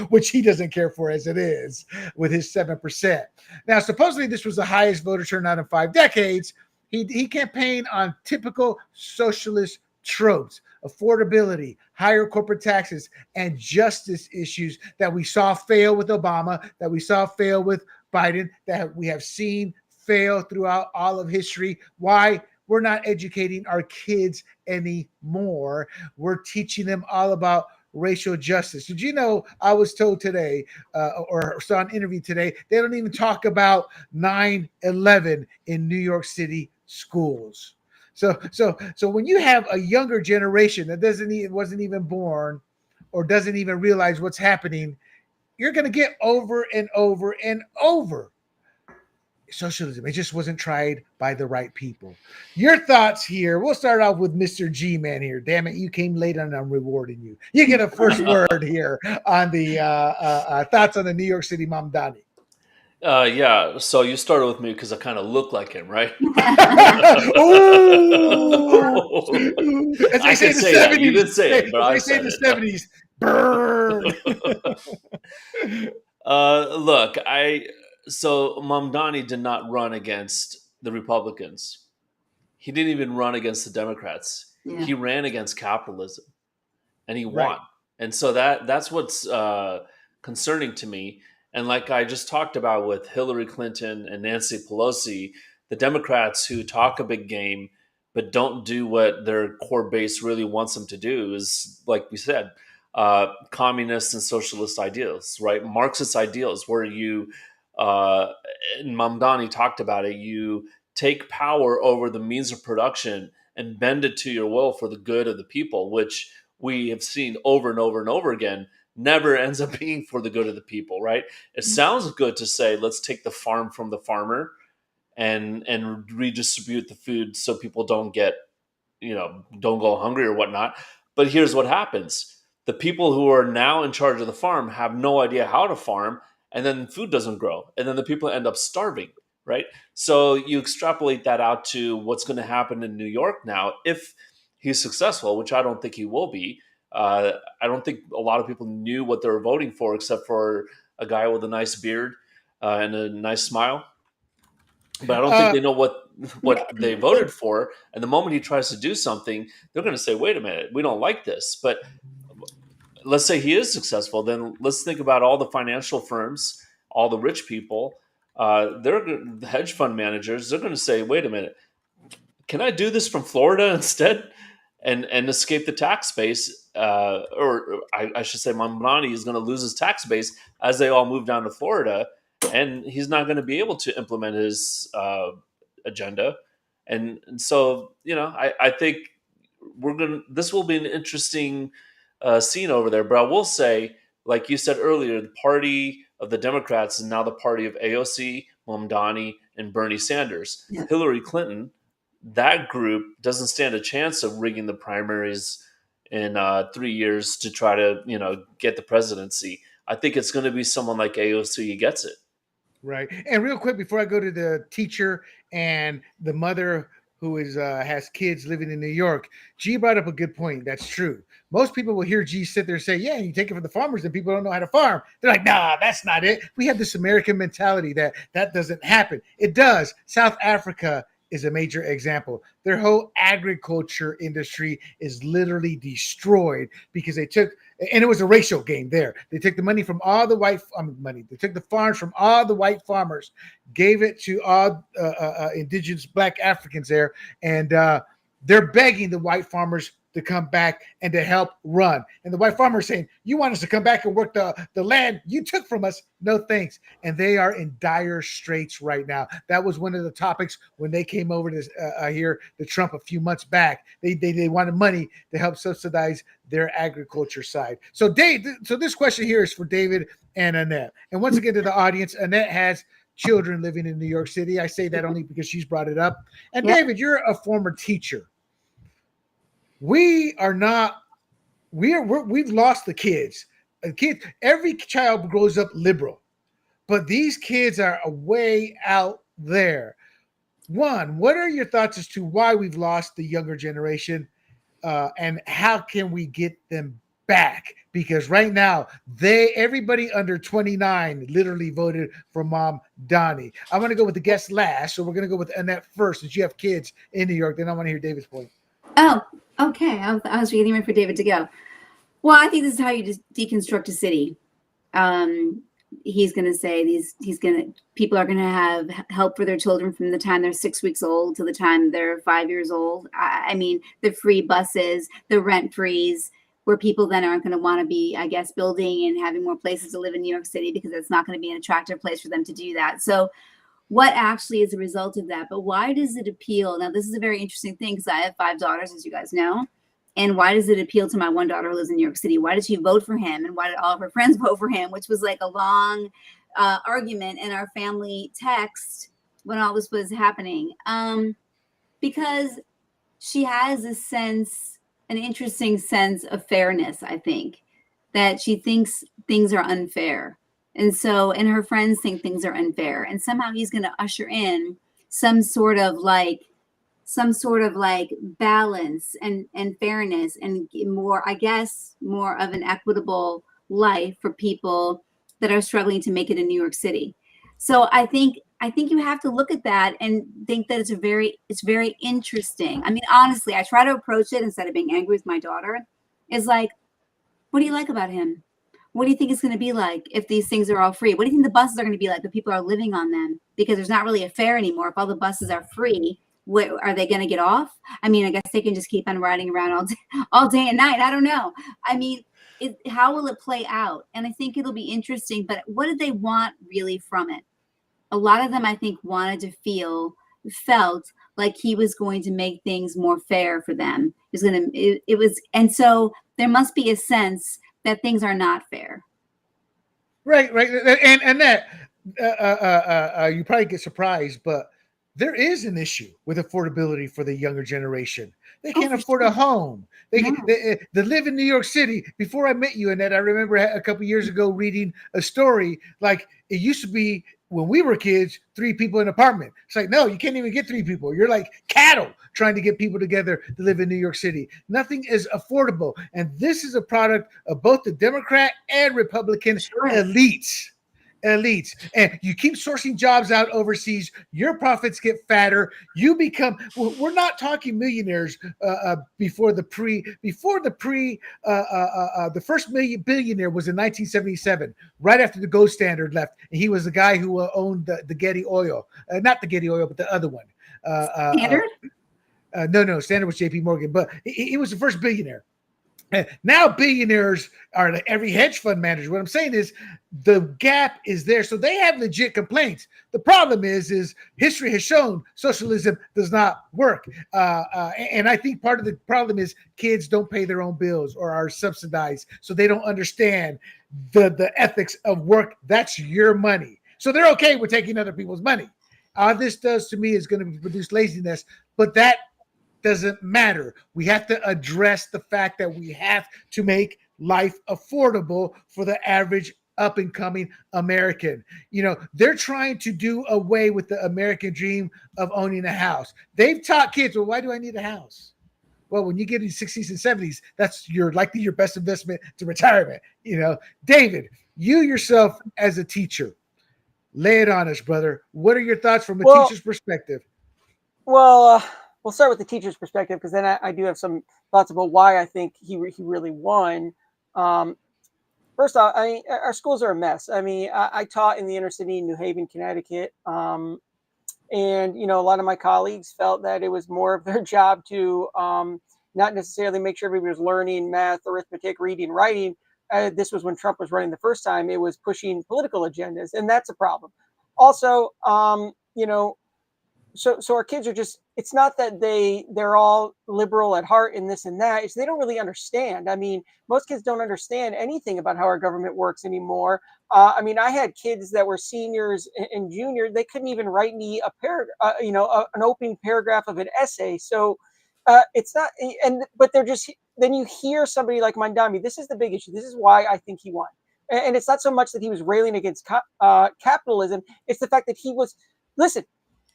which he doesn't care for as it is with his 7%. Now, supposedly this was the highest voter turnout in 5 decades. He campaigned on typical socialist tropes, affordability, higher corporate taxes, and justice issues that we saw fail with Obama, that we saw fail with Biden, that we have seen fail throughout all of history. Why? We're not educating our kids anymore. We're teaching them all about racial justice. Did you know, I was told today, or saw an interview today, they don't even talk about 9/11 in New York City schools. So when you have a younger generation that wasn't even born or doesn't even realize what's happening, you're going to get over and over and over socialism. It just wasn't tried by the right people. Your thoughts here. We'll start off with Mr. G-Man here. Damn it, you came late and I'm rewarding you. You get a first word here on the thoughts on the New York City Mamdani. Yeah, so you started with me because I kind of look like him, right? Ooh. I can say that. You didn't say it, but I said the 70s. Burn. Look, So Mamdani did not run against the Republicans. He didn't even run against the Democrats. Yeah. He ran against capitalism, and he won. Right. And so that's what's concerning to me. And like I just talked about with Hillary Clinton and Nancy Pelosi, the Democrats who talk a big game but don't do what their core base really wants them to do, is, like we said, communist and socialist ideals, right? Marxist ideals, where you, uh, and Mamdani talked about it, you take power over the means of production and bend it to your will for the good of the people, which we have seen over and over and over again never ends up being for the good of the people, right? It sounds good to say, let's take the farm from the farmer and redistribute the food so people don't get, don't go hungry or whatnot. But here's what happens: the people who are now in charge of the farm have no idea how to farm, and then food doesn't grow, and then the people end up starving, right? So you extrapolate that out to what's going to happen in New York now if he's successful, which I don't think he will be. I don't think a lot of people knew what they were voting for, except for a guy with a nice beard and a nice smile. But I don't think Uh, they know what they voted for. And the moment he tries to do something, they're going to say, "Wait a minute, we don't like this." But let's say he is successful, then let's think about all the financial firms, all the rich people. The hedge fund managers. They're going to say, "Wait a minute, can I do this from Florida instead, and escape the tax base?" I should say, Mamdani is going to lose his tax base as they all move down to Florida, and he's not going to be able to implement his agenda. And so, I think this will be an interesting scene over there. But I will say, like you said earlier, the party of the Democrats is now the party of AOC, Mamdani, and Bernie Sanders. Yeah. Hillary Clinton, that group doesn't stand a chance of rigging the primaries in 3 years to try to, get the presidency. I think it's going to be someone like AOC who gets it. Right. And real quick, before I go to the teacher and the mother who has kids living in New York, G brought up a good point. That's true. Most people will hear G sit there and say, "Yeah, you take it from the farmers, and people don't know how to farm." They're like, "Nah, that's not it." We have this American mentality that doesn't happen. It does. South Africa is a major example. Their whole agriculture industry is literally destroyed because they took, and it was a racial game there. They took the money from all the they took the farms from all the white farmers, gave it to all indigenous Black Africans there, and they're begging the white farmers to come back and to help run. And the white farmers saying, "You want us to come back and work the land you took from us? No thanks." And they are in dire straits right now. That was one of the topics when they came over to here to Trump a few months back. They wanted money to help subsidize their agriculture side. So this question here is for David and Annette. And once again to the audience, Annette has children living in New York City. I say that only because she's brought it up. And Yep. David, you're a former teacher. We've lost the kids. Every child grows up liberal, but these kids are way out there. One, what are your thoughts as to why we've lost the younger generation, and how can we get them back? Because right now, everybody under 29 literally voted for Mom Donnie. I'm going to go with the guest last, so we're going to go with Annette first, since you have kids in New York. Then I want to hear David's point. Oh, okay. I was waiting for David to go. Well, I think this is how you just deconstruct a city. He's going to say people are going to have help for their children from the time they're 6 weeks old to the time they're 5 years old. I mean, the free buses, the rent freeze, where people then aren't going to want to be, I guess, building and having more places to live in New York City because it's not going to be an attractive place for them to do that. So what actually is a result of that? But why does it appeal? Now, this is a very interesting thing because I have 5 daughters, as you guys know. And why does it appeal to my one daughter who lives in New York City? Why did she vote for him? And why did all of her friends vote for him? Which was like a long argument in our family text when all this was happening. Because she has an interesting sense of fairness, I think, that she thinks things are unfair. And her friends think things are unfair. And somehow he's going to usher in some sort of like balance and fairness and more of an equitable life for people that are struggling to make it in New York City. So I think you have to look at that and think that it's very interesting. I mean, honestly, I try to approach it instead of being angry with my daughter. Is like, what do you like about him? What do you think it's going to be like if these things are all free? What do you think the buses are going to be like if people are living on them? Because there's not really a fare anymore. If all the buses are free, What are they going to get off? I mean, I guess they can just keep on riding around all day and night. I don't know. I mean, how will it play out? And I think it'll be interesting. But what did they want really from it? A lot of them, I think, wanted to felt like he was going to make things more fair for them. It was, and so there must be a sense that things are not fair. Right. And that you probably get surprised, but there is an issue with affordability for the younger generation. They can't afford a home. They live in New York City. Before I met you, Annette, I remember a couple years ago reading a story like it used to be when we were kids, 3 people in an apartment. It's like, no, you can't even get 3 people. You're like cattle trying to get people together to live in New York City. Nothing is affordable. And this is a product of both the Democrat and Republican elites. And you keep sourcing jobs out overseas, your profits get fatter, you become, we're not talking millionaires the first billionaire was in 1977, right after the gold standard left, and he was the guy who owned the Getty Oil, not the Getty Oil, but the other one. Standard? No, Standard was JP Morgan, but he was the first billionaire. Now billionaires are like every hedge fund manager. What I'm saying is the gap is there. So they have legit complaints. The problem is history has shown socialism does not work. And I think part of the problem is kids don't pay their own bills or are subsidized. So they don't understand the ethics of work. That's your money. So they're okay with taking other people's money. All this does to me is going to produce laziness, but that doesn't matter. We have to address the fact that we have to make life affordable for the average up and coming American. You know, they're trying to do away with the American dream of owning a house. They've taught kids, well, why do I need a house? Well, when you get in the 60s and 70s, that's likely your best investment to retirement. You know, David, you yourself as a teacher, lay it on us, brother. What are your thoughts from a teacher's perspective? Well, we'll start with the teacher's perspective, because then I do have some thoughts about why I think he really won. First off, I mean, our schools are a mess. I mean, I taught in the inner city in New Haven, Connecticut. And, you know, a lot of my colleagues felt that it was more of their job to not necessarily make sure everybody was learning math, arithmetic, reading, writing. This was when Trump was running the first time. It was pushing political agendas, and that's a problem. Also, you know, so our kids are just, it's not that they're all liberal at heart and this and that. It's they don't really understand. I mean, most kids don't understand anything about how our government works anymore. I mean, I had kids that were seniors and juniors. They couldn't even write me an opening paragraph of an essay. So it's not, but they're just, then you hear somebody like Mamdani. This is the big issue. This is why I think he won. And it's not so much that he was railing against capitalism. It's the fact that he was, listen,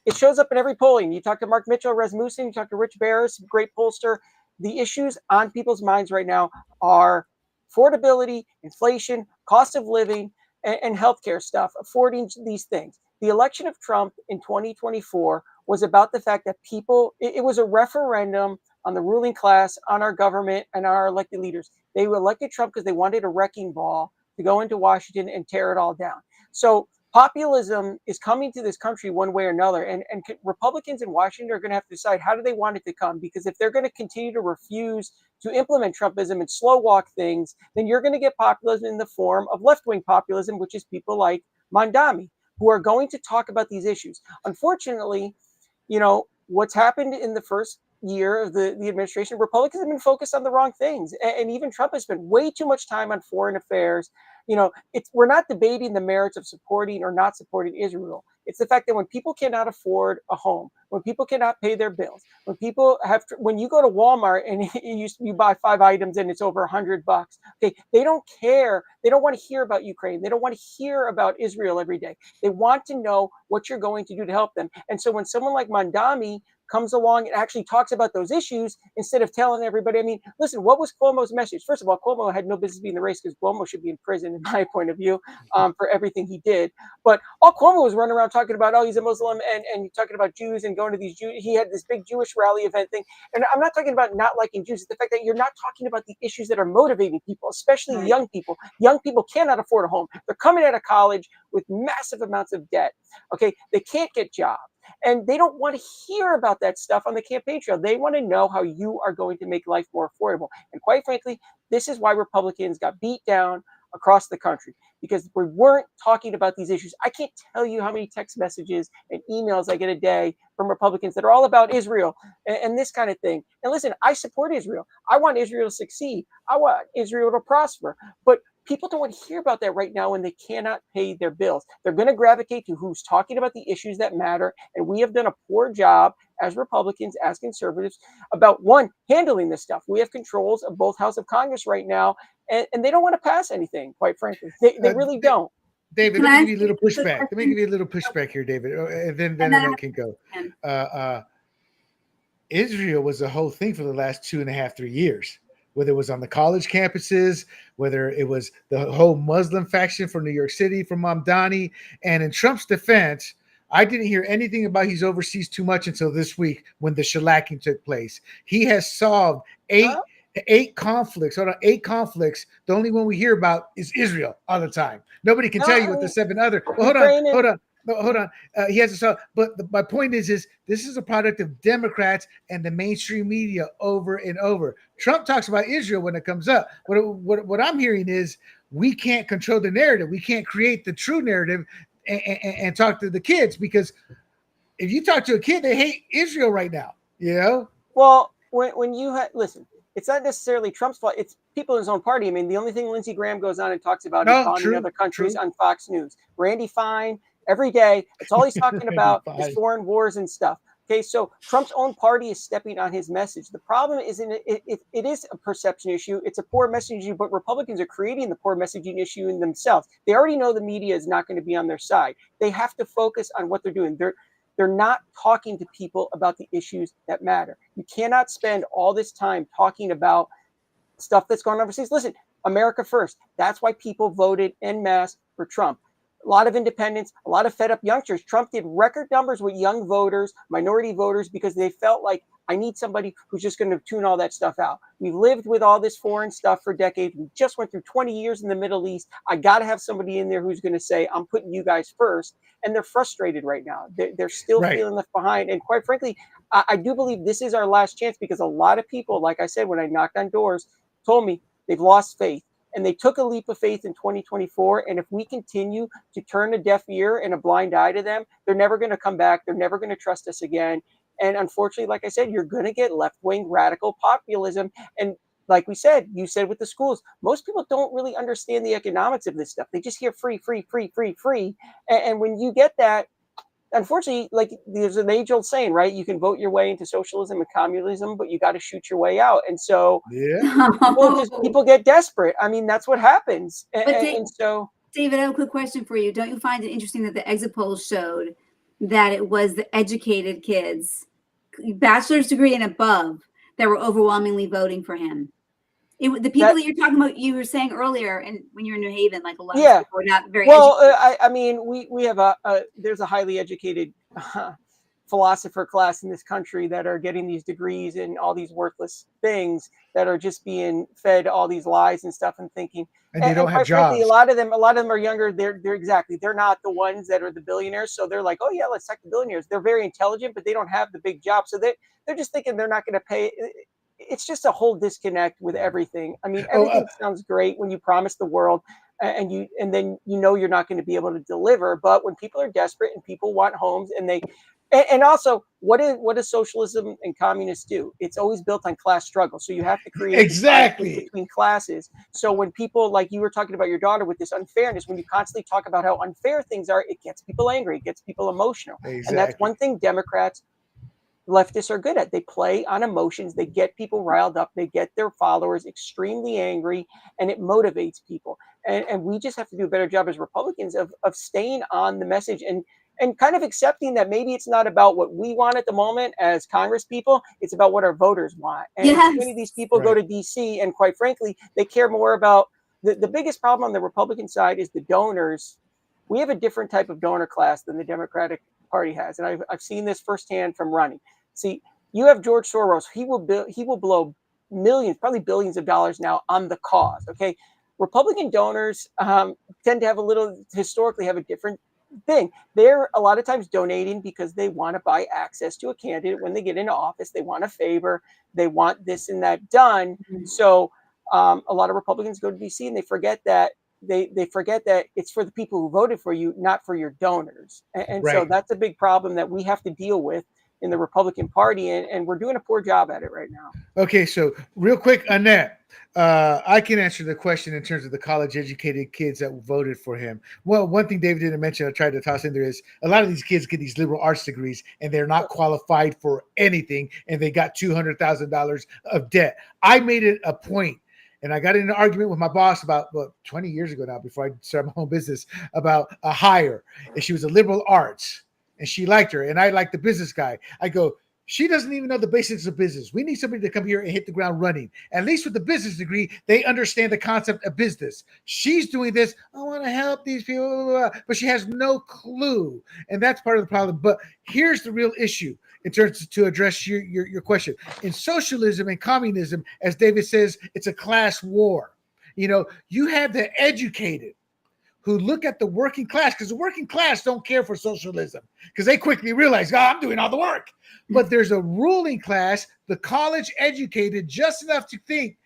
it shows up in every polling. You talk to Mark Mitchell, Rasmussen, you talk to Rich Barris, great pollster. The issues on people's minds right now are affordability, inflation, cost of living, and healthcare stuff, affording these things. The election of Trump in 2024 was about the fact that it was a referendum on the ruling class, on our government, and our elected leaders. They elected Trump because they wanted a wrecking ball to go into Washington and tear it all down. So populism is coming to this country one way or another, and Republicans in Washington are going to have to decide how do they want it to come, because if they're going to continue to refuse to implement Trumpism and slow walk things, then you're going to get populism in the form of left-wing populism, which is people like Mamdani, who are going to talk about these issues. Unfortunately, you know, what's happened in the first year of the administration, Republicans have been focused on the wrong things. And even Trump has spent way too much time on foreign affairs. You know, we're not debating the merits of supporting or not supporting Israel. It's the fact that when people cannot afford a home, when people cannot pay their bills, when you go to Walmart and you buy 5 items and it's over $100, okay, they don't care. They don't want to hear about Ukraine. They don't want to hear about Israel every day. They want to know what you're going to do to help them. And so when someone like Mamdani comes along and actually talks about those issues instead of telling everybody, I mean, listen, what was Cuomo's message? First of all, Cuomo had no business being in the race because Cuomo should be in prison, in my point of view, for everything he did. But all Cuomo was running around talking about, oh, he's a Muslim and talking about Jews and going to these Jews. He had this big Jewish rally event thing. And I'm not talking about not liking Jews. It's the fact that you're not talking about the issues that are motivating people, especially young people. Young people cannot afford a home. They're coming out of college with massive amounts of debt. Okay, they can't get jobs. And they don't want to hear about that stuff on the campaign trail. They want to know how you are going to make life more affordable. And quite frankly, this is why Republicans got beat down across the country, because we weren't talking about these issues. I can't tell you how many text messages and emails I get a day from Republicans that are all about Israel and this kind of thing. And listen, I support Israel. I want Israel to succeed. I want Israel to prosper. But people don't want to hear about that right now when they cannot pay their bills. They're going to gravitate to who's talking about the issues that matter. And we have done a poor job as Republicans, as conservatives, about one, handling this stuff. We have controls of both House of Congress right now, and they don't want to pass anything, quite frankly. They really don't. David, Can let I me give you a little ask you a pushback. Let me question? give you a little pushback here, David, and then And then I can go. Israel was the whole thing for the last 2.5, 3 years, whether it was on the college campuses, whether it was the whole Muslim faction from New York City, from Mamdani. And in Trump's defense, I didn't hear anything about he's overseas too much until this week when the shellacking took place. He has solved eight conflicts. Hold on, 8 conflicts. The only one we hear about is Israel all the time. Nobody can tell you what the 7 other. Well, hold on. He has to solve. But my point is this is a product of Democrats and the mainstream media over and over. Trump talks about Israel when it comes up. What I'm hearing is we can't control the narrative. We can't create the true narrative and talk to the kids, because if you talk to a kid, they hate Israel right now. You know. Well, when you listen, it's not necessarily Trump's fault. It's people in his own party. I mean, the only thing Lindsey Graham goes on and talks about is bombing other countries on Fox News. Randy Fine, every day, it's all he's talking about is foreign wars and stuff. Okay, so Trump's own party is stepping on his message. The problem isn't it is a perception issue. It's a poor messaging issue, but Republicans are creating the poor messaging issue in themselves. They already know the media is not going to be on their side. They have to focus on what they're doing. They're not talking to people about the issues that matter. You cannot spend all this time talking about stuff that's going on overseas. Listen, America first. That's why people voted en masse for Trump. A lot of independents, a lot of fed up youngsters. Trump did record numbers with young voters, minority voters, because they felt like, I need somebody who's just going to tune all that stuff out. We've lived with all this foreign stuff for decades. We just went through 20 years in the Middle East. I got to have somebody in there who's going to say, I'm putting you guys first. And they're frustrated right now. They're still feeling left behind. And quite frankly, I do believe this is our last chance, because a lot of people, like I said, when I knocked on doors, told me they've lost faith. And they took a leap of faith in 2024. And if we continue to turn a deaf ear and a blind eye to them, they're never going to come back. They're never going to trust us again. And unfortunately, like I said, you're going to get left-wing radical populism. And like we said, you said with the schools, most people don't really understand the economics of this stuff. They just hear free, free, free, free, free. And when you get that, unfortunately, like there's an age-old saying, right? You can vote your way into socialism and communism, but you got to shoot your way out. And so people get desperate. I mean, that's what happens. And so, David, I have a quick question for you. Don't you find it interesting that the exit polls showed that it was the educated kids, bachelor's degree and above, that were overwhelmingly voting for him? The people that you're talking about, you were saying earlier, and when you're in New Haven, like a lot of people were not very educated. I mean, we have there's a highly educated philosopher class in this country that are getting these degrees and all these worthless things that are just being fed all these lies and stuff and thinking. And they don't have jobs. Frankly, a lot of them are younger. They're not the ones that are the billionaires. So they're like, oh yeah, let's take the billionaires. They're very intelligent, but they don't have the big jobs. So they're just thinking they're not going to pay. It's just a whole disconnect with everything. I mean, everything sounds great when you promise the world and then you're not going to be able to deliver. But when people are desperate and people want homes and also what does socialism and communists do? It's always built on class struggle. So you have to create between classes. So when people, like you were talking about your daughter with this unfairness, when you constantly talk about how unfair things are, it gets people angry, it gets people emotional. And that's one thing Democrats, leftists are good at. They play on emotions. They get people riled up. They get their followers extremely angry, and it motivates people. And we just have to do a better job as Republicans of staying on the message and kind of accepting that maybe it's not about what we want at the moment as Congress people. It's about what our voters want. And many of these people go to DC, and quite frankly, they care more about the biggest problem on the Republican side is the donors. We have a different type of donor class than the Democratic Party has. And I've seen this firsthand from running. See, you have George Soros. He will blow millions, probably billions of dollars now on the cause. Okay, Republican donors tend to have historically have a different thing. They're a lot of times donating because they want to buy access to a candidate when they get into office. They want a favor. They want this and that done. So a lot of Republicans go to DC and they forget that they forget that it's for the people who voted for you, not for your donors. And so Right. that's a big problem that we have to deal with in the Republican Party, and we're doing a poor job at it right now. Okay, so real quick, Annette, I can answer the question in terms of the college-educated kids that voted for him. Well, one thing David didn't mention, I tried to toss in there, is a lot of these kids get these liberal arts degrees and they're not qualified for anything, and they got $200,000 of debt. I made it a point, and I got in an argument with my boss about 20 years ago now, before I started my own business, about a hire, and she was a liberal arts, and she liked her, and I liked the business guy. I go, she doesn't even know the basics of business. We need somebody to come here and hit the ground running. At least with the business degree, they understand the concept of business. She's doing this. I want to help these people, blah, blah, blah, but she has no clue. And that's part of the problem. But here's the real issue in terms to address your question. In socialism and communism, as David says, it's a class war. You have the educated who look at the working class, because the working class don't care for socialism because they quickly realize, I'm doing all the work. But there's a ruling class, the college educated, just enough to think,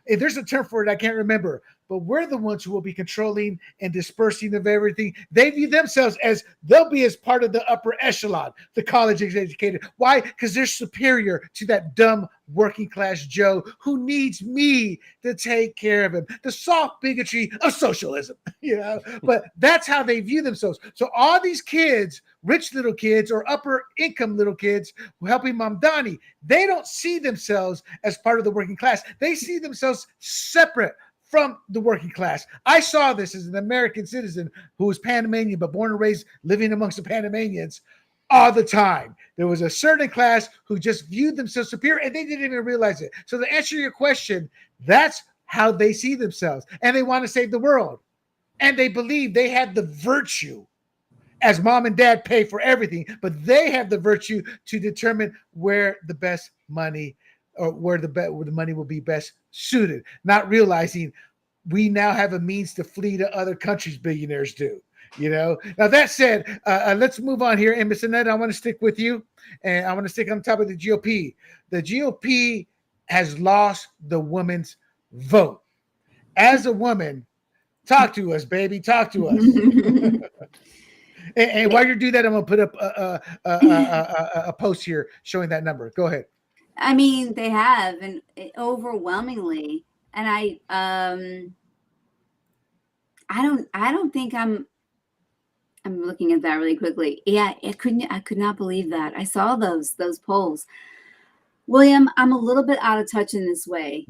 there's a term for it, I can't remember, but we're the ones who will be controlling and dispersing of everything. They view themselves as they'll be as part of the upper echelon, the college educated. Why? Because they're superior to that dumb working class Joe who needs me to take care of him. The soft bigotry of socialism, but that's how they view themselves. So all these kids, rich little kids or upper income little kids helping Mamdani, they don't see themselves as part of the working class. They see themselves separate from the working class. I saw this as an American citizen who was Panamanian, but born and raised living amongst the Panamanians all the time. There was a certain class who just viewed themselves superior and they didn't even realize it. So to answer your question, that's how they see themselves. And they want to save the world. And they believe they have the virtue, as mom and dad pay for everything, but they have the virtue to determine where the best money or where the money will be best suited, not realizing we now have a means to flee to other countries, billionaires do. Now that said, let's move on here. And Ms. Annette, I want to stick with you, and I want to stick on top of the GOP. The GOP has lost the women's vote. As a woman, talk to us, baby. Talk to us. And while you do that, I'm going to put up a post here showing that number. Go ahead. I mean, they have, and overwhelmingly. And I don't think I'm looking at that really quickly. Yeah, I could not believe that. I saw those polls. William, I'm a little bit out of touch in this way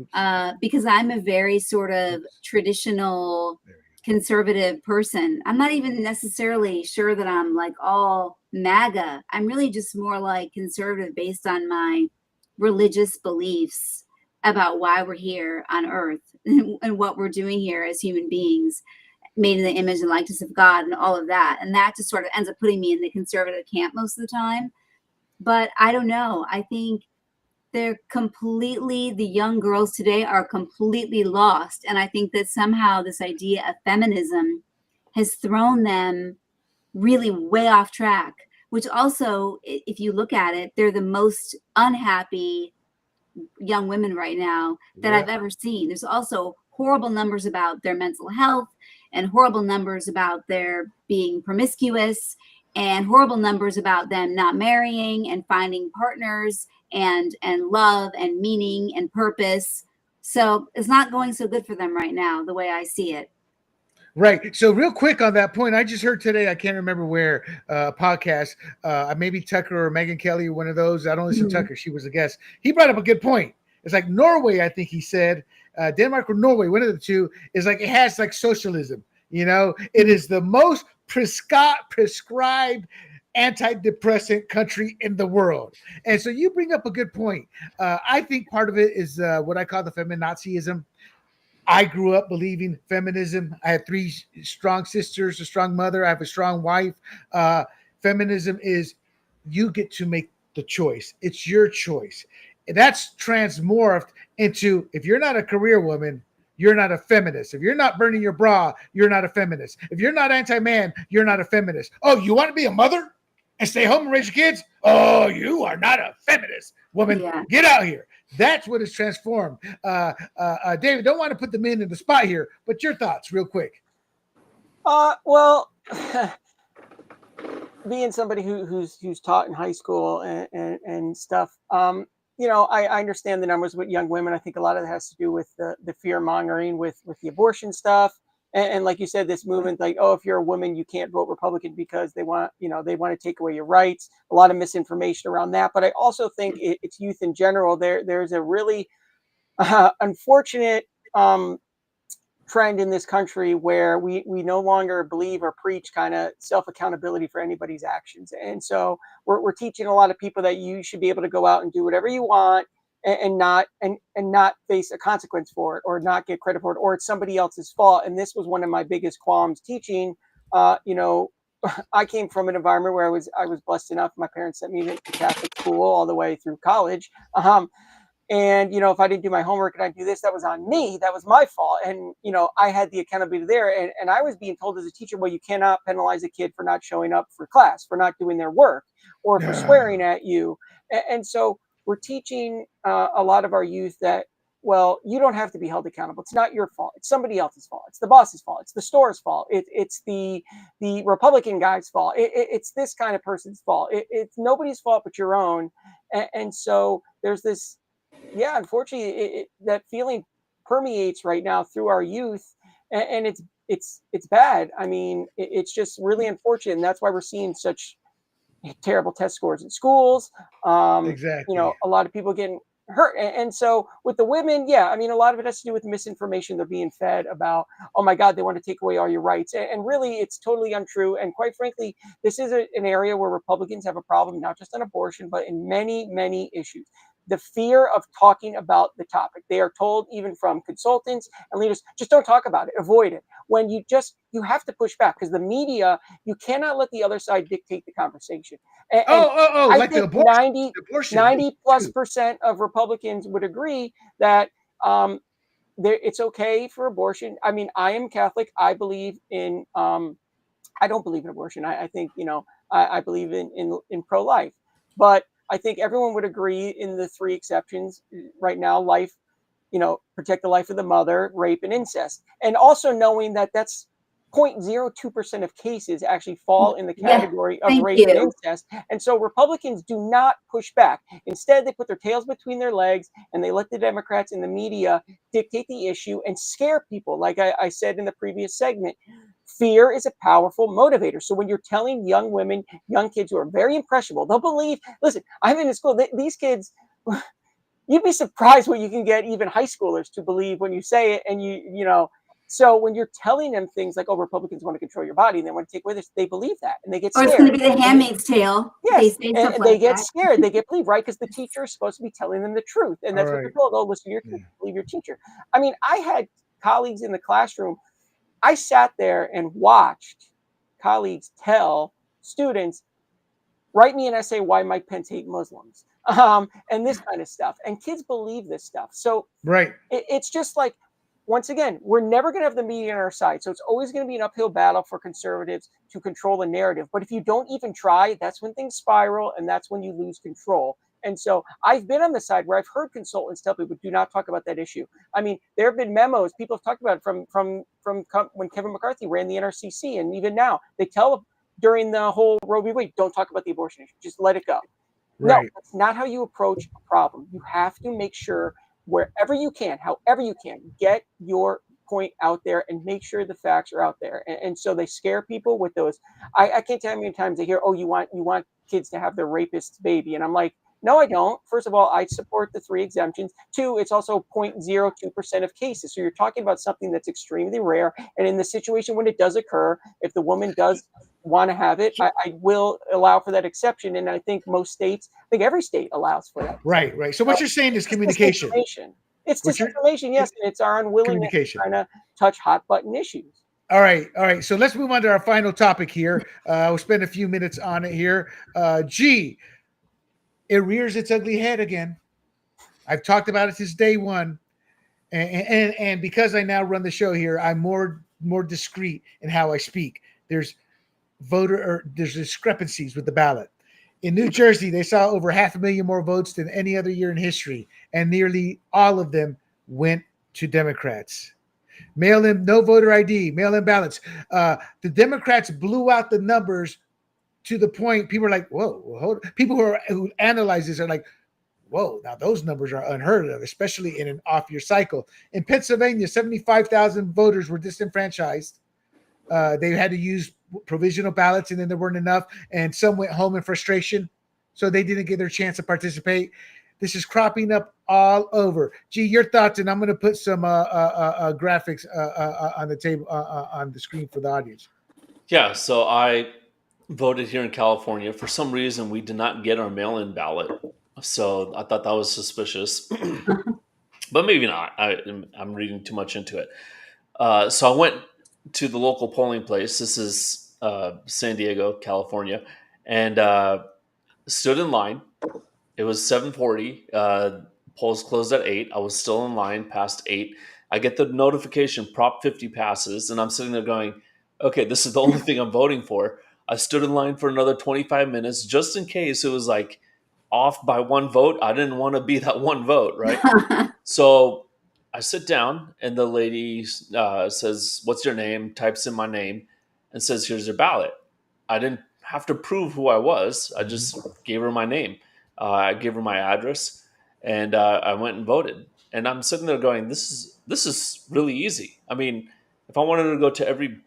because I'm a very sort of traditional conservative person. I'm not even necessarily sure that I'm like all MAGA. I'm really just more like conservative based on my religious beliefs about why we're here on earth and what we're doing here as human beings made in the image and likeness of God and all of that. And that just sort of ends up putting me in the conservative camp most of the time. But I don't know. I think the young girls today are completely lost. And I think that somehow this idea of feminism has thrown them really way off track, which also, if you look at it, they're the most unhappy young women right now that I've ever seen. There's also horrible numbers about their mental health and horrible numbers about their being promiscuous and horrible numbers about them not marrying and finding partners and love and meaning and purpose. So it's not going so good for them right now, the way I see it. Right. So real quick on that point, I just heard today, I can't remember where, podcast, maybe Tucker or Megyn Kelly or one of those. I don't listen to Tucker. She was a guest. He brought up a good point. It's like Norway, I think he said, Denmark or Norway, one of the two, is like it has like socialism. It is the most prescribed antidepressant country in the world. And so you bring up a good point. I think part of it is what I call the feminazism. I grew up believing feminism. I had 3 strong sisters, a strong mother. I have a strong wife. Feminism is you get to make the choice. It's your choice. That's transmorphed into, if you're not a career woman, you're not a feminist. If you're not burning your bra, you're not a feminist. If you're not anti-man, you're not a feminist. Oh, you want to be a mother and stay home and raise your kids? Oh, you are not a feminist. Woman, Yeah. get out here. That's what has transformed. David, don't want to put the men in the spot here, but your thoughts real quick. Well, being somebody who's taught in high school and stuff, I understand the numbers with young women. I think a lot of it has to do with the fear mongering with the abortion stuff. And like you said, this movement, like, oh, if you're a woman, you can't vote Republican because they want to take away your rights. A lot of misinformation around that. But I also think it's youth in general. There's a really unfortunate trend in this country where we no longer believe or preach kind of self-accountability for anybody's actions. And so we're teaching a lot of people that you should be able to go out and do whatever you want and not face a consequence for it or not get credit for it, or it's somebody else's fault. And this was one of my biggest qualms teaching. I came from an environment where I was blessed enough. My parents sent me to Catholic school all the way through college. And, if I didn't do my homework and I do this, that was on me. That was my fault. And, I had the accountability there. And I was being told as a teacher, well, you cannot penalize a kid for not showing up for class, for not doing their work, or for swearing at you. And so we're teaching a lot of our youth that, well, you don't have to be held accountable. It's not your fault. It's somebody else's fault. It's the boss's fault. It's the store's fault. It's the Republican guy's fault. It's this kind of person's fault. It's nobody's fault but your own. And so there's this, unfortunately, that feeling permeates right now through our youth, and it's bad. I mean, it's just really unfortunate, and that's why we're seeing such terrible test scores in schools. Exactly. A lot of people getting hurt, and so with the women, a lot of it has to do with misinformation they're being fed about. Oh my God, they want to take away all your rights, and really, it's totally untrue. And quite frankly, this is an area where Republicans have a problem, not just on abortion, but in many, many issues. The fear of talking about the topic. They are told, even from consultants and leaders, just don't talk about it, avoid it. When you have to push back, because the media, you cannot let the other side dictate the conversation. And I like think the abortion. 90+% of Republicans would agree that it's okay for abortion. I mean, I am Catholic. I believe in, I don't believe in abortion. I think, I believe in pro-life. But I think everyone would agree in the three exceptions right now: life, protect the life of the mother, rape, and incest. And also knowing that that's 0.02% of cases actually fall in the category of rape and incest. And so Republicans do not push back. Instead, they put their tails between their legs and they let the Democrats and the media dictate the issue and scare people. Like I said in the previous segment, fear is a powerful motivator. So when you're telling young women, young kids who are very impressionable, they'll believe. Listen, I'm in a school, these kids, you'd be surprised what you can get even high schoolers to believe when you say it. And so when you're telling them things like, oh, Republicans want to control your body and they want to take away this, they believe that and they get scared. Or it's going to be the Handmaid's Tale. Yes, they get scared. They get believed, right? Because the teacher is supposed to be telling them the truth. And that's what they're told. Oh, listen to your teacher, believe your teacher. I mean, I had colleagues in the classroom. I sat there and watched colleagues tell students, write me an essay why Mike Pence hates Muslims, and this kind of stuff. And kids believe this stuff. So it's just like, once again, we're never going to have the media on our side. So it's always going to be an uphill battle for conservatives to control the narrative. But if you don't even try, that's when things spiral and that's when you lose control. And so I've been on the side where I've heard consultants tell people, do not talk about that issue. I mean, there have been memos people have talked about it from when Kevin McCarthy ran the NRCC. And even now they tell during the whole Roe v. Wade, don't talk about the abortion issue. Just let it go. No, that's not how you approach a problem. You have to make sure wherever you can, however you can, get your point out there and make sure the facts are out there. And so they scare people with those. I can't tell you how many times they hear, oh, you want kids to have their rapist's baby. And I'm like, no, I don't. First of all, I support the 3 exemptions. 2, it's also 0.02% of cases. So you're talking about something that's extremely rare. And in the situation when it does occur, if the woman does want to have it, I will allow for that exception. And I think most states, I think every state allows for that. Right. So what you're saying is communication. It's disinformation, yes. And it's our unwillingness to try to touch hot button issues. All right. So let's move on to our final topic here. We'll spend a few minutes on it here. It rears its ugly head again. I've talked about it since day one. And because I now run the show here, I'm more discreet in how I speak. There's discrepancies with the ballot. In New Jersey, they saw over 500,000 more votes than any other year in history, and nearly all of them went to Democrats. Mail-in, no voter ID, mail-in ballots. The Democrats blew out the numbers to the point people are like, whoa, people who analyze this are like, whoa, now those numbers are unheard of, especially in an off-year cycle. In Pennsylvania, 75,000 voters were disenfranchised. They had to use provisional ballots, and then there weren't enough, and some went home in frustration, so they didn't get their chance to participate. This is cropping up all over. Gee, your thoughts, and I'm going to put some graphics on the table on the screen for the audience. Yeah, so I voted here in California. For some reason, we did not get our mail-in ballot, so I thought that was suspicious, but maybe not. I'm reading too much into it. So I went to the local polling place. This is San Diego, California, and stood in line. It was 7:40. Polls closed at 8. I was still in line past 8. I get the notification, Prop 50 passes, and I'm sitting there going, okay, this is the only thing I'm voting for. I stood in line for another 25 minutes just in case it was like off by one vote. I didn't want to be that one vote, right? So I sit down, and the lady says, what's your name? Types in my name and says, here's your ballot. I didn't have to prove who I was. I just gave her my name. I gave her my address, and I went and voted. And I'm sitting there going, this is really easy. I mean, if I wanted to go to every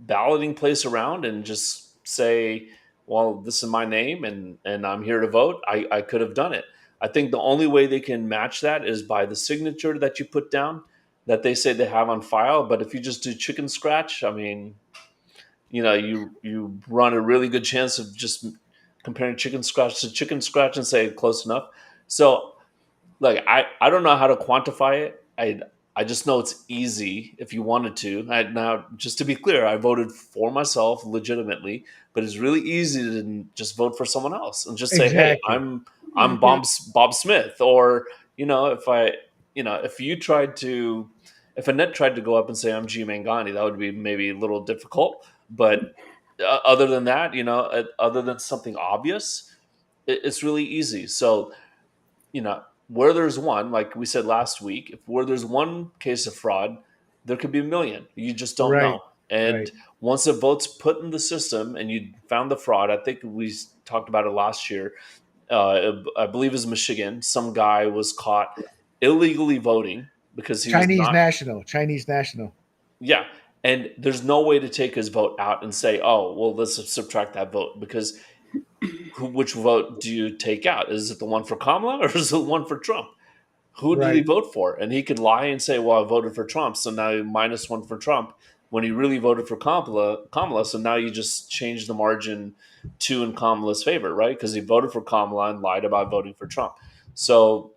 balloting place around and just say, well, this is my name and I'm here to vote, I could have done it. I think the only way they can match that is by the signature that you put down that they say they have on file. But if you just do chicken scratch, I mean, you run a really good chance of just comparing chicken scratch to chicken scratch and say close enough. So like, I don't know how to quantify it. I just know it's easy if you wanted to. Now, just to be clear, I voted for myself legitimately, but it's really easy to just vote for someone else and just say, Exactly. hey, I'm Bob Smith. Or, if Annette tried to go up and say I'm G Mangani, that would be maybe a little difficult. But other than that, other than something obvious, it's really easy. So, where there's one, like we said last week, where there's one case of fraud, there could be a million. You just don't Right, know. And right. once a vote's put in the system and you found the fraud, I think we talked about it last year. I believe it was Michigan. Some guy was caught illegally voting because he Chinese was not. national. Yeah. And there's no way to take his vote out and say, oh, well, let's subtract that vote, because which vote do you take out? Is it the one for Kamala or is it the one for Trump? Who did he Right. vote for? And he could lie and say, well, I voted for Trump, so now -1 for Trump, when he really voted for Kamala. So now you just change the margin to in Kamala's favor, right? Because he voted for Kamala and lied about voting for Trump. So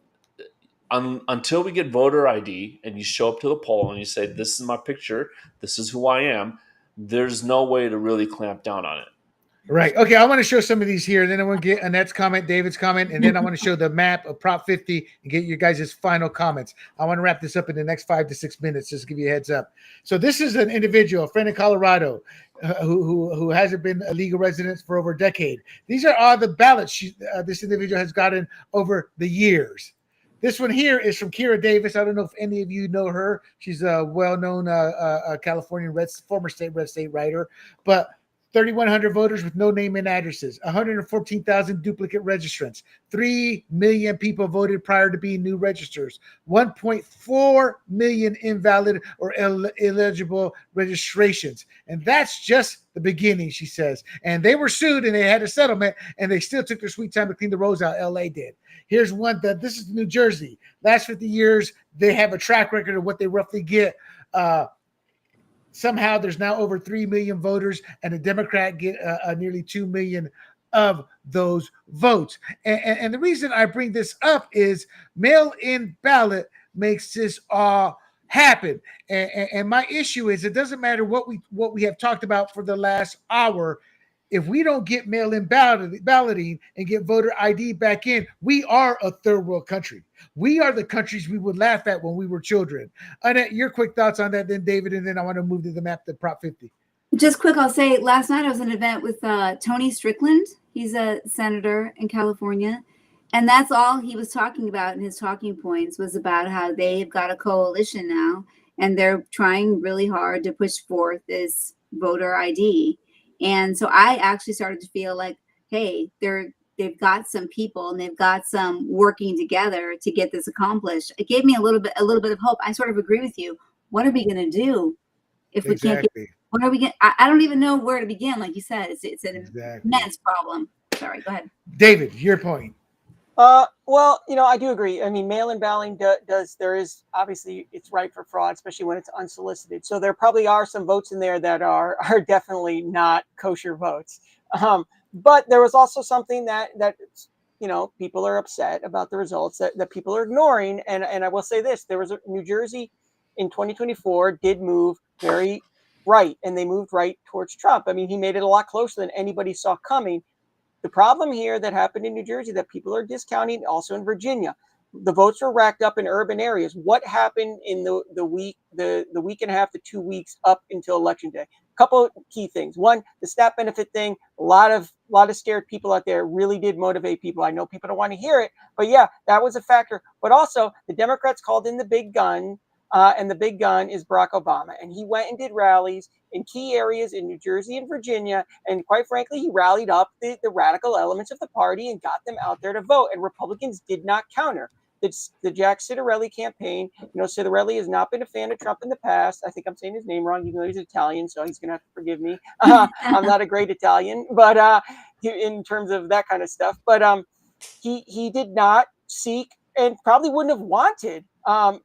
until we get voter ID and you show up to the poll and you say, this is my picture, this is who I am, there's no way to really clamp down on it. Right. Okay. I want to show some of these here, and then I want to get Annette's comment, David's comment, and then I want to show the map of Prop 50 and get your guys' final comments. I want to wrap this up in the next 5 to 6 minutes, just to give you a heads up. So this is an individual, a friend in Colorado, who hasn't been a legal resident for over a decade. These are all the ballots this individual has gotten over the years. This one here is from Kira Davis. I don't know if any of you know her. She's a well-known California former state writer, but 3,100 voters with no name and addresses, 114,000 duplicate registrants, 3 million people voted prior to being new registers, 1.4 million invalid or illegible registrations. And that's just the beginning, she says. And they were sued and they had a settlement, and they still took their sweet time to clean the roads out. LA did. Here's one this is New Jersey. Last 50 years, they have a track record of what they roughly get. Somehow there's now over 3 million voters, and a Democrat get nearly 2 million of those votes. And the reason I bring this up is mail-in ballot makes this all happen. And my issue is, it doesn't matter what we have talked about for the last hour. if we don't get mail-in balloting and get voter ID back in, we are a third world country. We are the countries we would laugh at when we were children. Annette, your quick thoughts on that, then David, and then I want to move to the map to Prop 50. Just quick, I'll say last night I was at an event with Tony Strickland. He's a senator in California. And that's all he was talking about in his talking points was about how they've got a coalition now and they're trying really hard to push forth this voter ID. And so I actually started to feel like, hey, they've got some people and they've got some working together to get this accomplished. It gave me a little bit of hope. I sort of agree with you. What are we going to do if we can't get? What are we going? I don't even know where to begin. Like you said, it's an immense problem. Sorry, go ahead, David. Your point. Well, I do agree. I mean, mail-in balloting there is obviously it's ripe for fraud, especially when it's unsolicited. So there probably are some votes in there that are definitely not kosher votes. But there was also something that people are upset about the results that people are ignoring. And I will say this: there was New Jersey in 2024 did move very right, and they moved right towards Trump. I mean, he made it a lot closer than anybody saw coming. The problem here that happened in New Jersey that people are discounting, also in Virginia, the votes were racked up in urban areas. What happened in the week and a half to 2 weeks up until Election Day? A couple of key things. One, the SNAP benefit thing. A lot of scared people out there really did motivate people. I know people don't want to hear it, but yeah, that was a factor. But also, the Democrats called in the big gun. And the big gun is Barack Obama. And he went and did rallies in key areas in New Jersey and Virginia. And quite frankly, he rallied up the radical elements of the party and got them out there to vote. And Republicans did not counter. The Jack Ciattarelli campaign. Ciattarelli has not been a fan of Trump in the past. I think I'm saying his name wrong, even though he's Italian, so he's going to have to forgive me. I'm not a great Italian, but in terms of that kind of stuff. But he did not seek and probably wouldn't have wanted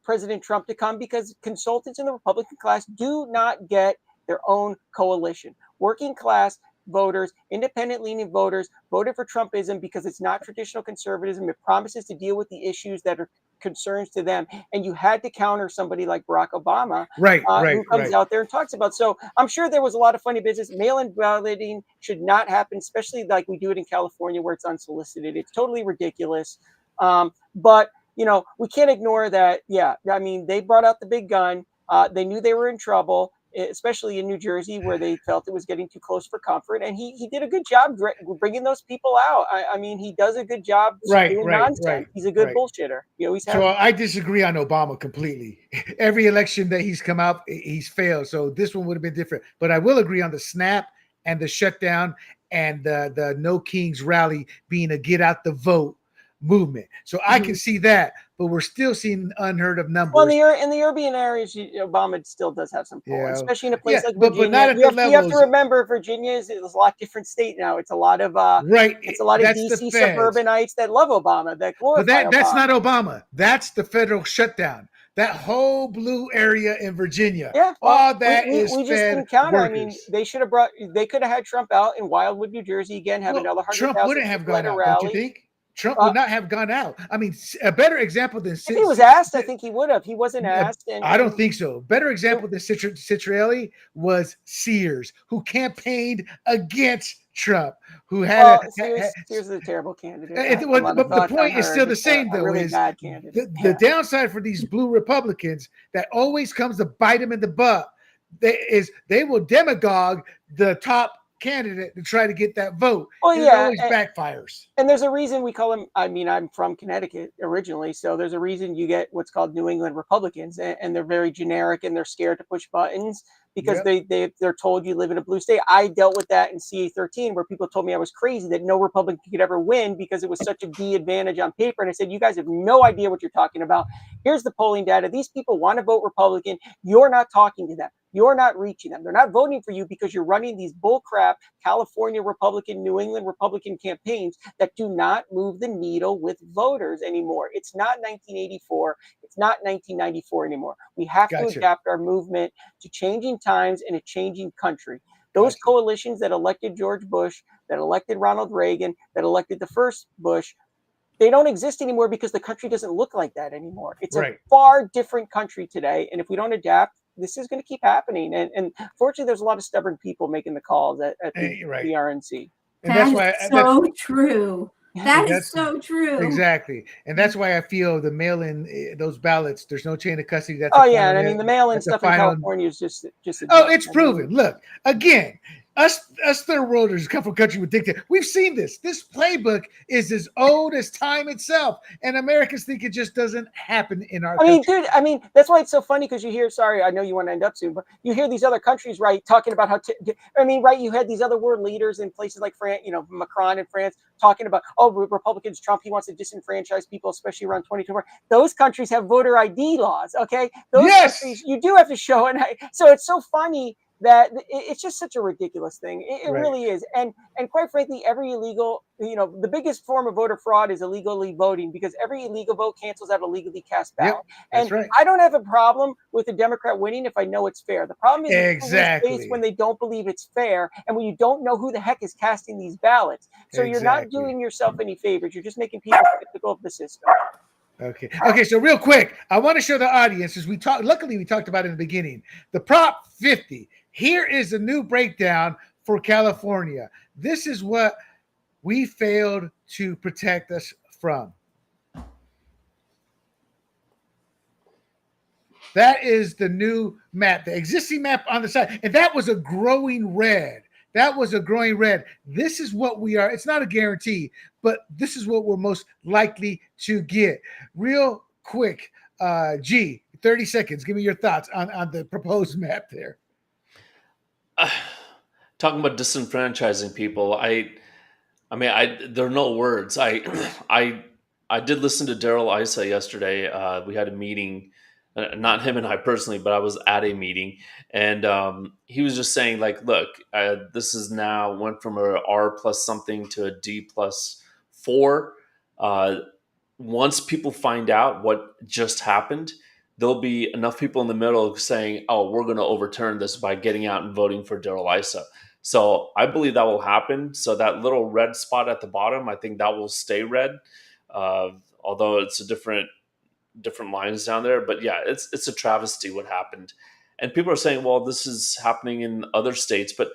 President Trump to come because consultants in the Republican class do not get their own coalition. Working class voters, independent leaning voters voted for Trumpism because it's not traditional conservatism. It promises to deal with the issues that are concerns to them. And you had to counter somebody like Barack Obama, who comes out there and talks about. So I'm sure there was a lot of funny business. Mail-in balloting should not happen, especially like we do it in California where it's unsolicited. It's totally ridiculous. But we can't ignore that. Yeah, I mean, they brought out the big gun. They knew they were in trouble, especially in New Jersey, where they felt it was getting too close for comfort. And he did a good job bringing those people out. I mean, he does a good job doing nonsense. He's a good bullshitter. So I disagree on Obama completely. Every election that he's come out, he's failed. So this one would have been different. But I will agree on the snap and the shutdown and the No Kings rally being a get out the vote movement. So I can see that, but we're still seeing unheard of numbers. Well, in the urban areas, Obama still does have some pull, especially in a place like Virginia. But not at you the have to remember, Virginia is a lot different state now. It's a lot of It's a lot of DC suburbanites that love Obama, that glorify Obama. That's not Obama. That's the federal shutdown. That whole blue area in Virginia. Yeah, all that we just didn't counter. I mean, they could have had Trump out in Wildwood, New Jersey again, have another 100,000. Trump wouldn't have gone out, don't you think? Trump would not have gone out. I mean, a better example than... If he was asked, I think he would have. He wasn't asked. I don't think so. Better example than Ciattarelli was Sears, who campaiged against Trump, who had... Sears is a terrible candidate. But the point is still the same, though. Really bad candidate. The downside for these blue Republicans that always comes to bite them in the butt is they will demagogue the top candidate to try to get that vote. It always backfires. And there's a reason we call them, I mean, I'm from Connecticut originally, so there's a reason you get what's called New England Republicans, and they're very generic and they're scared to push buttons because they're told you live in a blue state. I dealt with that in CA13 where people told me I was crazy, that no Republican could ever win because it was such a D advantage on paper. And I said, you guys have no idea what you're talking about. Here's the polling data. These people want to vote Republican. You're not talking to them. You're not reaching them. They're not voting for you because you're running these bullcrap California Republican, New England Republican campaigns that do not move the needle with voters anymore. It's not 1984. It's not 1994 anymore. We have to adapt our movement to changing times in a changing country. Those coalitions that elected George Bush, that elected Ronald Reagan, that elected the first Bush, they don't exist anymore because the country doesn't look like that anymore. It's a far different country today. And if we don't adapt, this is going to keep happening. And fortunately, there's a lot of stubborn people making the calls at the, Right. the RNC. And that's why so true. That that's is so true. exactly, and that's why I feel the mail-in those ballots. There's no chain of custody. That's Oh the yeah, and I final- mean the mail-in that's the stuff in final- California is just. A Oh, joke. it's I mean, proven. Look, again, us third worlders come from a country with dictator. We've seen this. This playbook is as old as time itself, and Americans think it just doesn't happen in our I mean, country. dude, I mean, that's why it's so funny because you hear, sorry, I know you want to end up soon, but you hear these other countries, right, talking about how, right, you had these other world leaders in places like France, Macron in France, talking about, oh, Republicans, Trump, he wants to disenfranchise people, especially around 2024. Those countries have voter ID laws, okay? Those Yes! countries, you do have to show it. So it's so funny that it's just such a ridiculous thing. It Right. really is. And quite frankly, every illegal, the biggest form of voter fraud is illegally voting because every illegal vote cancels out a legally cast ballot. Yep, that's and right. I don't have a problem with a Democrat winning if I know it's fair. The problem is Exactly. when they don't believe it's fair and when you don't know who the heck is casting these ballots. So you're not Exactly. doing yourself any favors. You're just making people skeptical of the system. Okay. So real quick, I want to show the audience as we talked. Luckily, we talked about it in the beginning. The Prop 50. Here is a new breakdown for California. This is what we failed to protect us from. That is the new map, the existing map on the side, and that was a growing red. This is what we are. It's not a guarantee, but this is what we're most likely to get. Real quick, G, 30 seconds. Give me your thoughts on the proposed map there. Talking about disenfranchising people, I mean, there are no words. I did listen to Daryl Issa yesterday. We had a meeting, not him and I personally, but I was at a meeting, and he was just saying, like, look, this is now went from a R plus something to a D plus 4. Once people find out what just happened, there'll be enough people in the middle saying, oh, we're going to overturn this by getting out and voting for Daryl Issa. So I believe that will happen. So that little red spot at the bottom, I think that will stay red, although it's a different lines down there. But yeah, it's a travesty what happened. And people are saying, well, this is happening in other states. But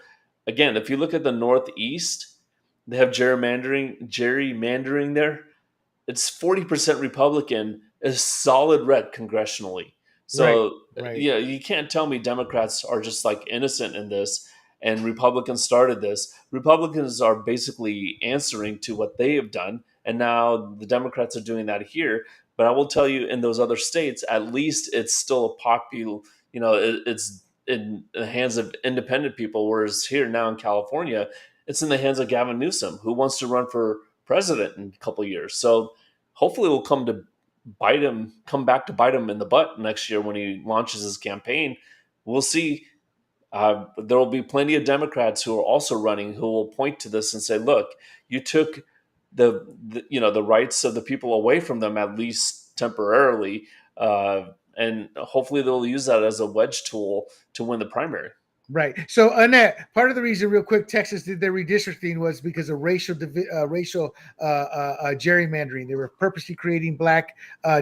again, if you look at the Northeast, they have gerrymandering there. It's 40% Republican, is solid red congressionally. So Right. yeah, you can't tell me Democrats are just like innocent in this and Republicans started this. Republicans are basically answering to what they have done. And now the Democrats are doing that here. But I will tell you, in those other states, at least it's still a popular, it's in the hands of independent people. Whereas here now in California, it's in the hands of Gavin Newsom, who wants to run for president in a couple of years. So hopefully it will come back to bite him in the butt next year when he launches his campaign. We'll see. There will be plenty of Democrats who are also running who will point to this and say, look, you took the rights of the people away from them, at least temporarily. And hopefully they'll use that as a wedge tool to win the primary. Right. So, Annette, part of the reason, real quick, Texas did their redistricting was because of racial gerrymandering. They were purposely creating black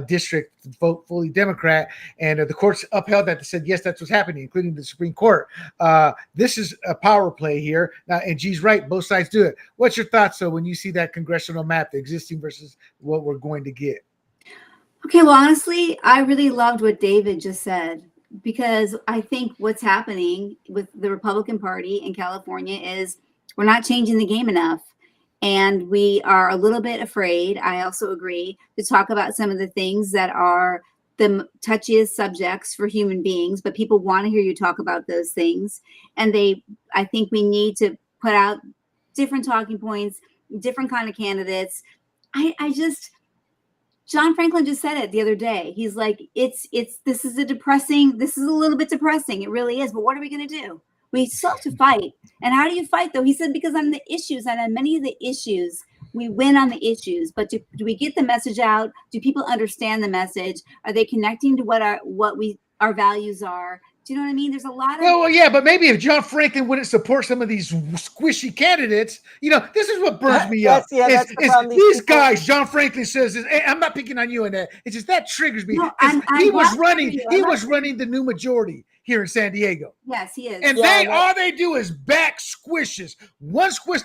districts to vote fully Democrat, and the courts upheld that. They said, yes, that's what's happening, including the Supreme Court. This is a power play here. Now, and G's right. Both sides do it. What's your thoughts, though, when you see that congressional map, the existing versus what we're going to get? Okay, well, honestly, I really loved what David just said, because I think what's happening with the Republican Party in California is we're not changing the game enough. And we are a little bit afraid, I also agree, to talk about some of the things that are the touchiest subjects for human beings, but people want to hear you talk about those things. And I think we need to put out different talking points, different kind of candidates. John Franklin just said it the other day. He's like, this is a little bit depressing. It really is. But what are we going to do? We still have to fight. And how do you fight, though? He said, because on the issues, and on many of the issues, we win on the issues. But do we get the message out? Do people understand the message? Are they connecting to what our values are? Do you know what I mean? There's a lot of... Well, yeah, but maybe if John Franklin wouldn't support some of these squishy candidates, this is what burns me up. That's the problem. These guys, John Franklin says, I'm not picking on you and that. It's just that triggers me. No, he was running running the new majority. here in San Diego. Yes, he is. And Yeah, all they do is back squishes. One squish.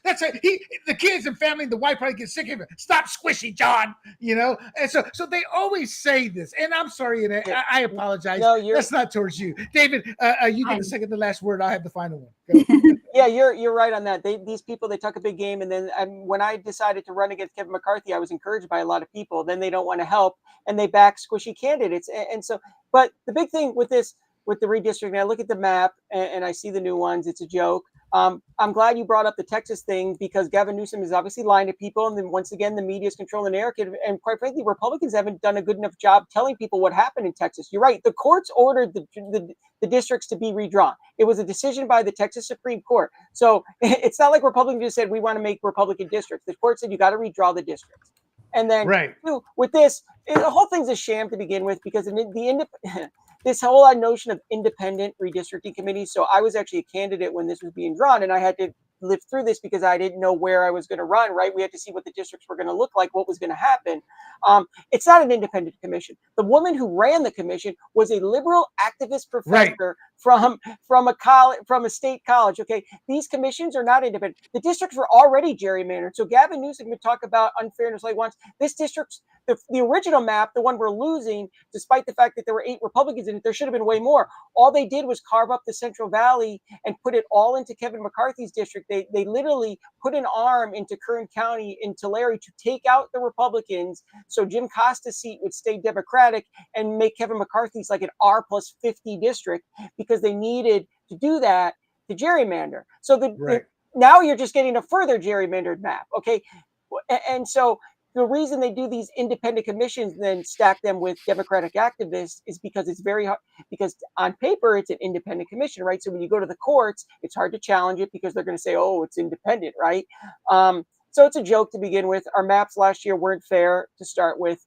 That's it. The kids and family and the wife probably get sick of it. Stop squishing, John. And so they always say this. And I'm sorry, and I apologize. No, that's not towards you, David. You get the second to last word. I'll have the final one. Yeah, you're right on that. These people, they talk a big game, and then when I decided to run against Kevin McCarthy, I was encouraged by a lot of people. Then they don't want to help, and they back squishy candidates. And so, but the big thing with this, with the redistricting, I look at the map and I see the new ones. It's a joke. I'm glad you brought up the Texas thing, because Gavin Newsom is obviously lying to people, and then once again, the media is controlling the narrative. And quite frankly, Republicans haven't done a good enough job telling people what happened in Texas. You're right. The courts ordered the districts to be redrawn. It was a decision by the Texas Supreme Court. So it's not like Republicans just said, we want to make Republican districts. The court said, you got to redraw the districts. And then with this, the whole thing's a sham to begin with, because this whole notion of independent redistricting committees. So I was actually a candidate when this was being drawn, and I had to live through this because I didn't know where I was going to run, right? We had to see what the districts were going to look like, what was going to happen. It's not an independent commission. The woman who ran the commission was a liberal activist professor from a college, from a state college. Okay. These commissions are not independent. The districts were already gerrymandered. So Gavin Newsom would talk about unfairness like once. This district's the original map, the one we're losing, despite the fact that there were 8 Republicans in it, there should have been way more. All they did was carve up the Central Valley and put it all into Kevin McCarthy's district. They literally put an arm into Kern County in Tulare to take out the Republicans, so Jim Costa's seat would stay Democratic, and make Kevin McCarthy's like an R+50 district, because they needed to do that to gerrymander. So now you're just getting a further gerrymandered map. Okay. And so the reason they do these independent commissions and then stack them with Democratic activists is because it's very hard, because on paper it's an independent commission, right? So when you go to the courts, it's hard to challenge it because they're going to say, oh, it's independent, right? So it's a joke to begin with. Our maps last year weren't fair to start with.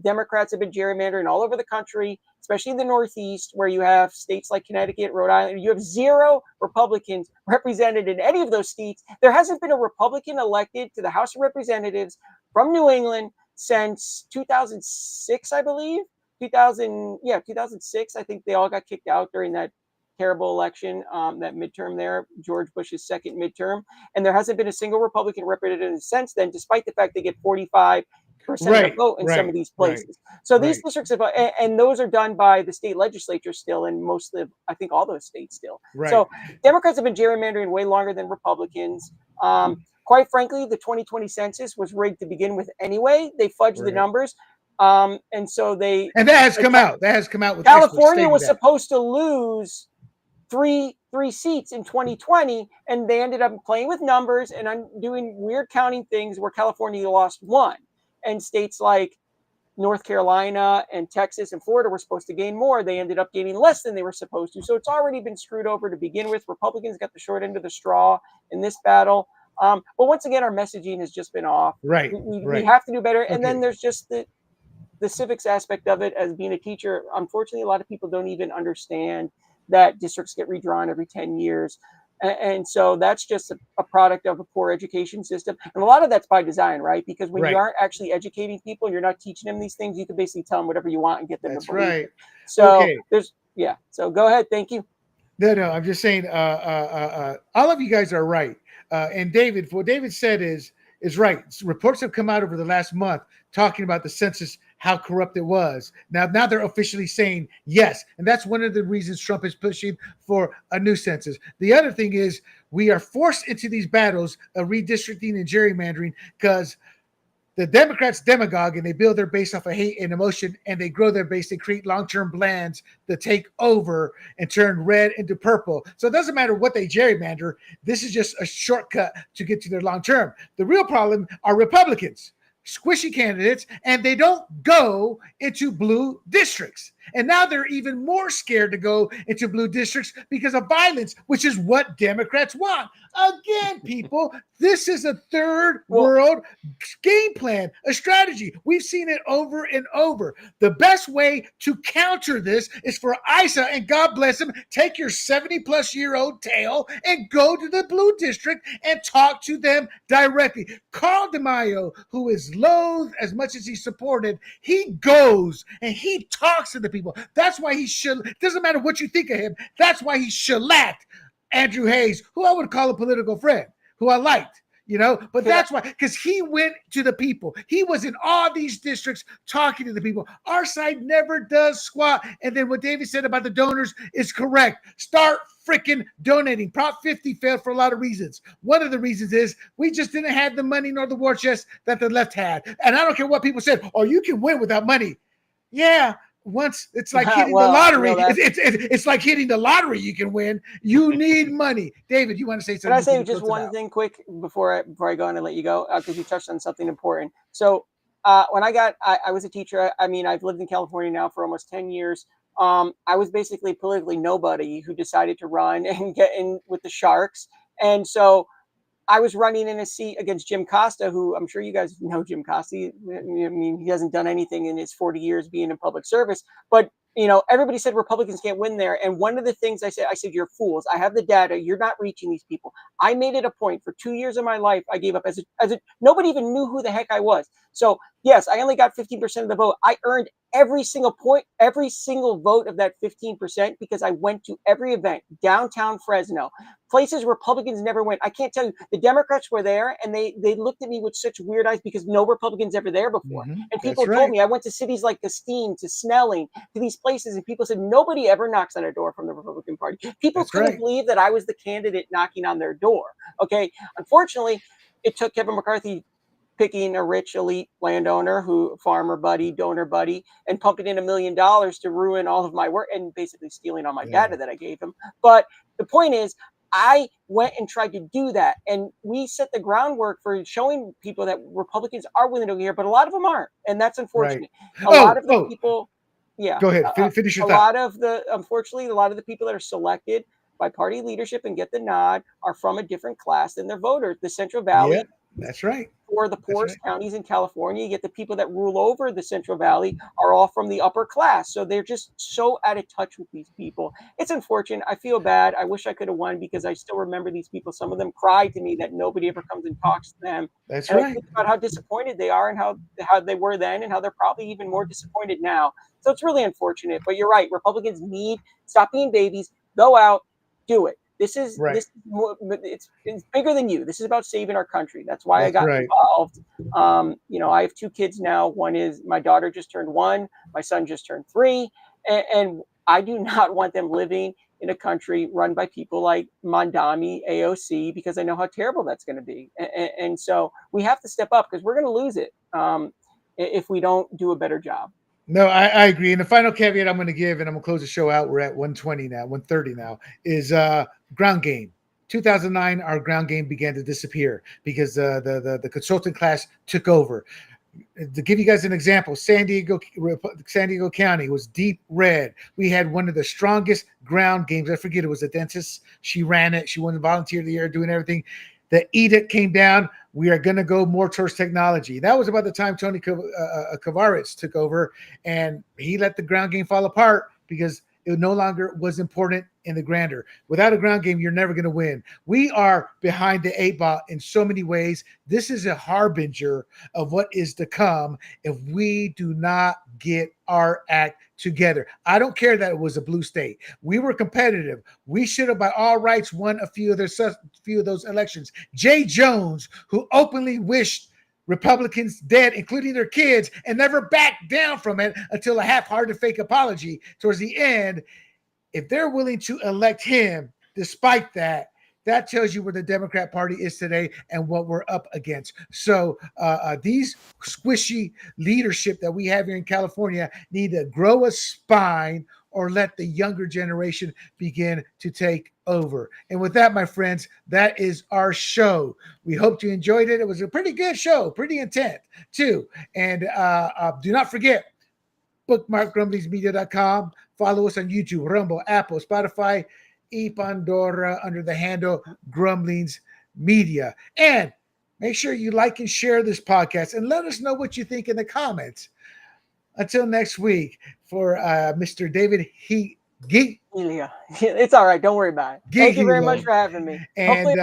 Democrats have been gerrymandering all over the country, especially in the Northeast, where you have states like Connecticut, Rhode Island. You have 0 Republicans represented in any of those states. There hasn't been a Republican elected to the House of Representatives from New England since 2006, I believe. 2006. I think they all got kicked out during that terrible election, that midterm there, George Bush's second midterm. And there hasn't been a single Republican representative since then, despite the fact they get 45% of the vote in some of these places. So these districts have, and those are done by the state legislature still, and most of, I think all those states still. So Democrats have been gerrymandering way longer than Republicans. Quite frankly, the 2020 census was rigged to begin with anyway. They fudged the numbers. And so that has come out. That has come out. With California was supposed to lose three seats in 2020, and they ended up playing with numbers and doing weird counting things where California lost 1. And states like North Carolina and Texas and Florida were supposed to gain more. They ended up gaining less than they were supposed to. So it's already been screwed over to begin with. Republicans got the short end of the straw in this battle. But once again, our messaging has just been off. We have to do better. And then there's just the civics aspect of it. As being a teacher, unfortunately, a lot of people don't even understand that districts get redrawn every 10 years. And so that's just a product of a poor education system. And a lot of that's by design, right? Because when you aren't actually educating people and you're not teaching them these things, you can basically tell them whatever you want and get them to believe it. So so go ahead. Thank you. No, I'm just saying, all of you guys are right. And David, what David said is right. Reports have come out over the last month talking about the census, how corrupt it was. Now they're officially saying yes. And that's one of the reasons Trump is pushing for a new census. The other thing is we are forced into these battles of redistricting and gerrymandering because the Democrats demagogue, and they build their base off of hate and emotion, and they grow their base. They create long-term plans that take over and turn red into purple. So it doesn't matter what they gerrymander. This is just a shortcut to get to their long-term. The real problem are Republicans, squishy candidates, and they don't go into blue districts. And now they're even more scared to go into blue districts because of violence, which is what Democrats want. Again, people, this is a third world game plan, a strategy. We've seen it over and over. The best way to counter this is for Issa, and God bless him, take your 70-plus-year-old tail and go to the blue district and talk to them directly. Carl DeMaio, who is loathed as much as he's supported, he goes and he talks to the people. That's why he should. It doesn't matter what you think of him. That's why he shellacked Andrew Hayes, who I would call a political friend, who I liked. But that's why, because he went to the people. He was in all these districts talking to the people. Our side never does squat. And then what David said about the donors is correct. Start freaking donating. Prop 50 failed for a lot of reasons. One of the reasons is we just didn't have the money nor the war chest that the left had. And I don't care what people said. Oh, you can win without money. Yeah. Once it's like hitting the lottery. It's like hitting the lottery. You can win. You need money. David, you want to say something? Can I say just one thing quick before I go on and let you go? Because you touched on something important. So when I was a teacher. I mean, I've lived in California now for almost 10 years. I was basically politically nobody who decided to run and get in with the Sharks. And so I was running in a seat against Jim Costa, who I'm sure you guys know Jim Costa. I mean, he hasn't done anything in his 40 years being in public service, but everybody said Republicans can't win there. And one of the things I said, you're fools. I have the data. You're not reaching these people. I made it a point for 2 years of my life. I gave up nobody even knew who the heck I was. So yes, I only got 15% of the vote. I earned every single point, every single vote of that 15% because I went to every event, downtown Fresno, places Republicans never went. I can't tell you, the Democrats were there and they looked at me with such weird eyes because no Republicans ever there before. Mm-hmm. And people told me, I went to cities like Castine, to Snelling, to these places, and people said, nobody ever knocks on a door from the Republican Party. People couldn't believe that I was the candidate knocking on their door. Okay. Unfortunately, it took Kevin McCarthy picking a rich elite landowner farmer buddy, donor buddy, and pumping in $1 million to ruin all of my work and basically stealing all my data that I gave him. But the point is, I went and tried to do that. And we set the groundwork for showing people that Republicans are willing to go here, but a lot of them aren't. And that's unfortunate. A lot of the people, go ahead, finish your thought. Unfortunately, a lot of the people that are selected by party leadership and get the nod are from a different class than their voters. The Central Valley. Yeah, that's right. Or the poorest counties in California, yet the people that rule over the Central Valley are all from the upper class. So they're just so out of touch with these people. It's unfortunate. I feel bad. I wish I could have won because I still remember these people. Some of them cried to me that nobody ever comes and talks to them. That's and right. I think about how disappointed they are and how they were then and how they're probably even more disappointed now. So it's really unfortunate. But you're right. Republicans need stop being babies. Go out, do it. This is more, it's bigger than you. This is about saving our country. That's why I got involved. I have 2 kids now. One is my daughter just turned 1. My son just turned 3. And I do not want them living in a country run by people like Mondami, AOC, because I know how terrible that's going to be. And so we have to step up because we're going to lose it if we don't do a better job. No, I agree. And the final caveat I'm going to give, and I'm going to close the show out. We're at 120 now, 130 now, is ground game. 2009, our ground game began to disappear because the consultant class took over. To give you guys an example, San Diego County was deep red. We had one of the strongest ground games. I forget, it was a dentist. She ran it. She won volunteer of the year, doing everything. The edict came down. We are going to go more towards technology. That was about the time Tony Kavaritz took over, and he let the ground game fall apart because it no longer was important in the grander. Without a ground game, you're never going to win. We are behind the 8 ball in so many ways. This is a harbinger of what is to come if we do not get our act together. I don't care that it was a blue state. We were competitive. We should have by all rights won a few of those elections. Jay Jones, who openly wished Republicans dead, including their kids, and never backed down from it until a half-hearted fake apology towards the end. If they're willing to elect him, despite that, that tells you where the Democrat Party is today and what we're up against. So these squishy leadership that we have here in California need to grow a spine or let the younger generation begin to take over. And with that, my friends, that is our show. We hope you enjoyed it. It was a pretty good show, pretty intense too. And do not forget, bookmark grumblingsmedia.com. Follow us on YouTube, Rumble, Apple, Spotify, Pandora under the handle Grumblings Media. And make sure you like and share this podcast and let us know what you think in the comments. Until next week, for Mr. David It's all right. Don't worry about it. Thank you very much for having me. And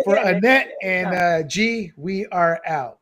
for Annette and G, we are out.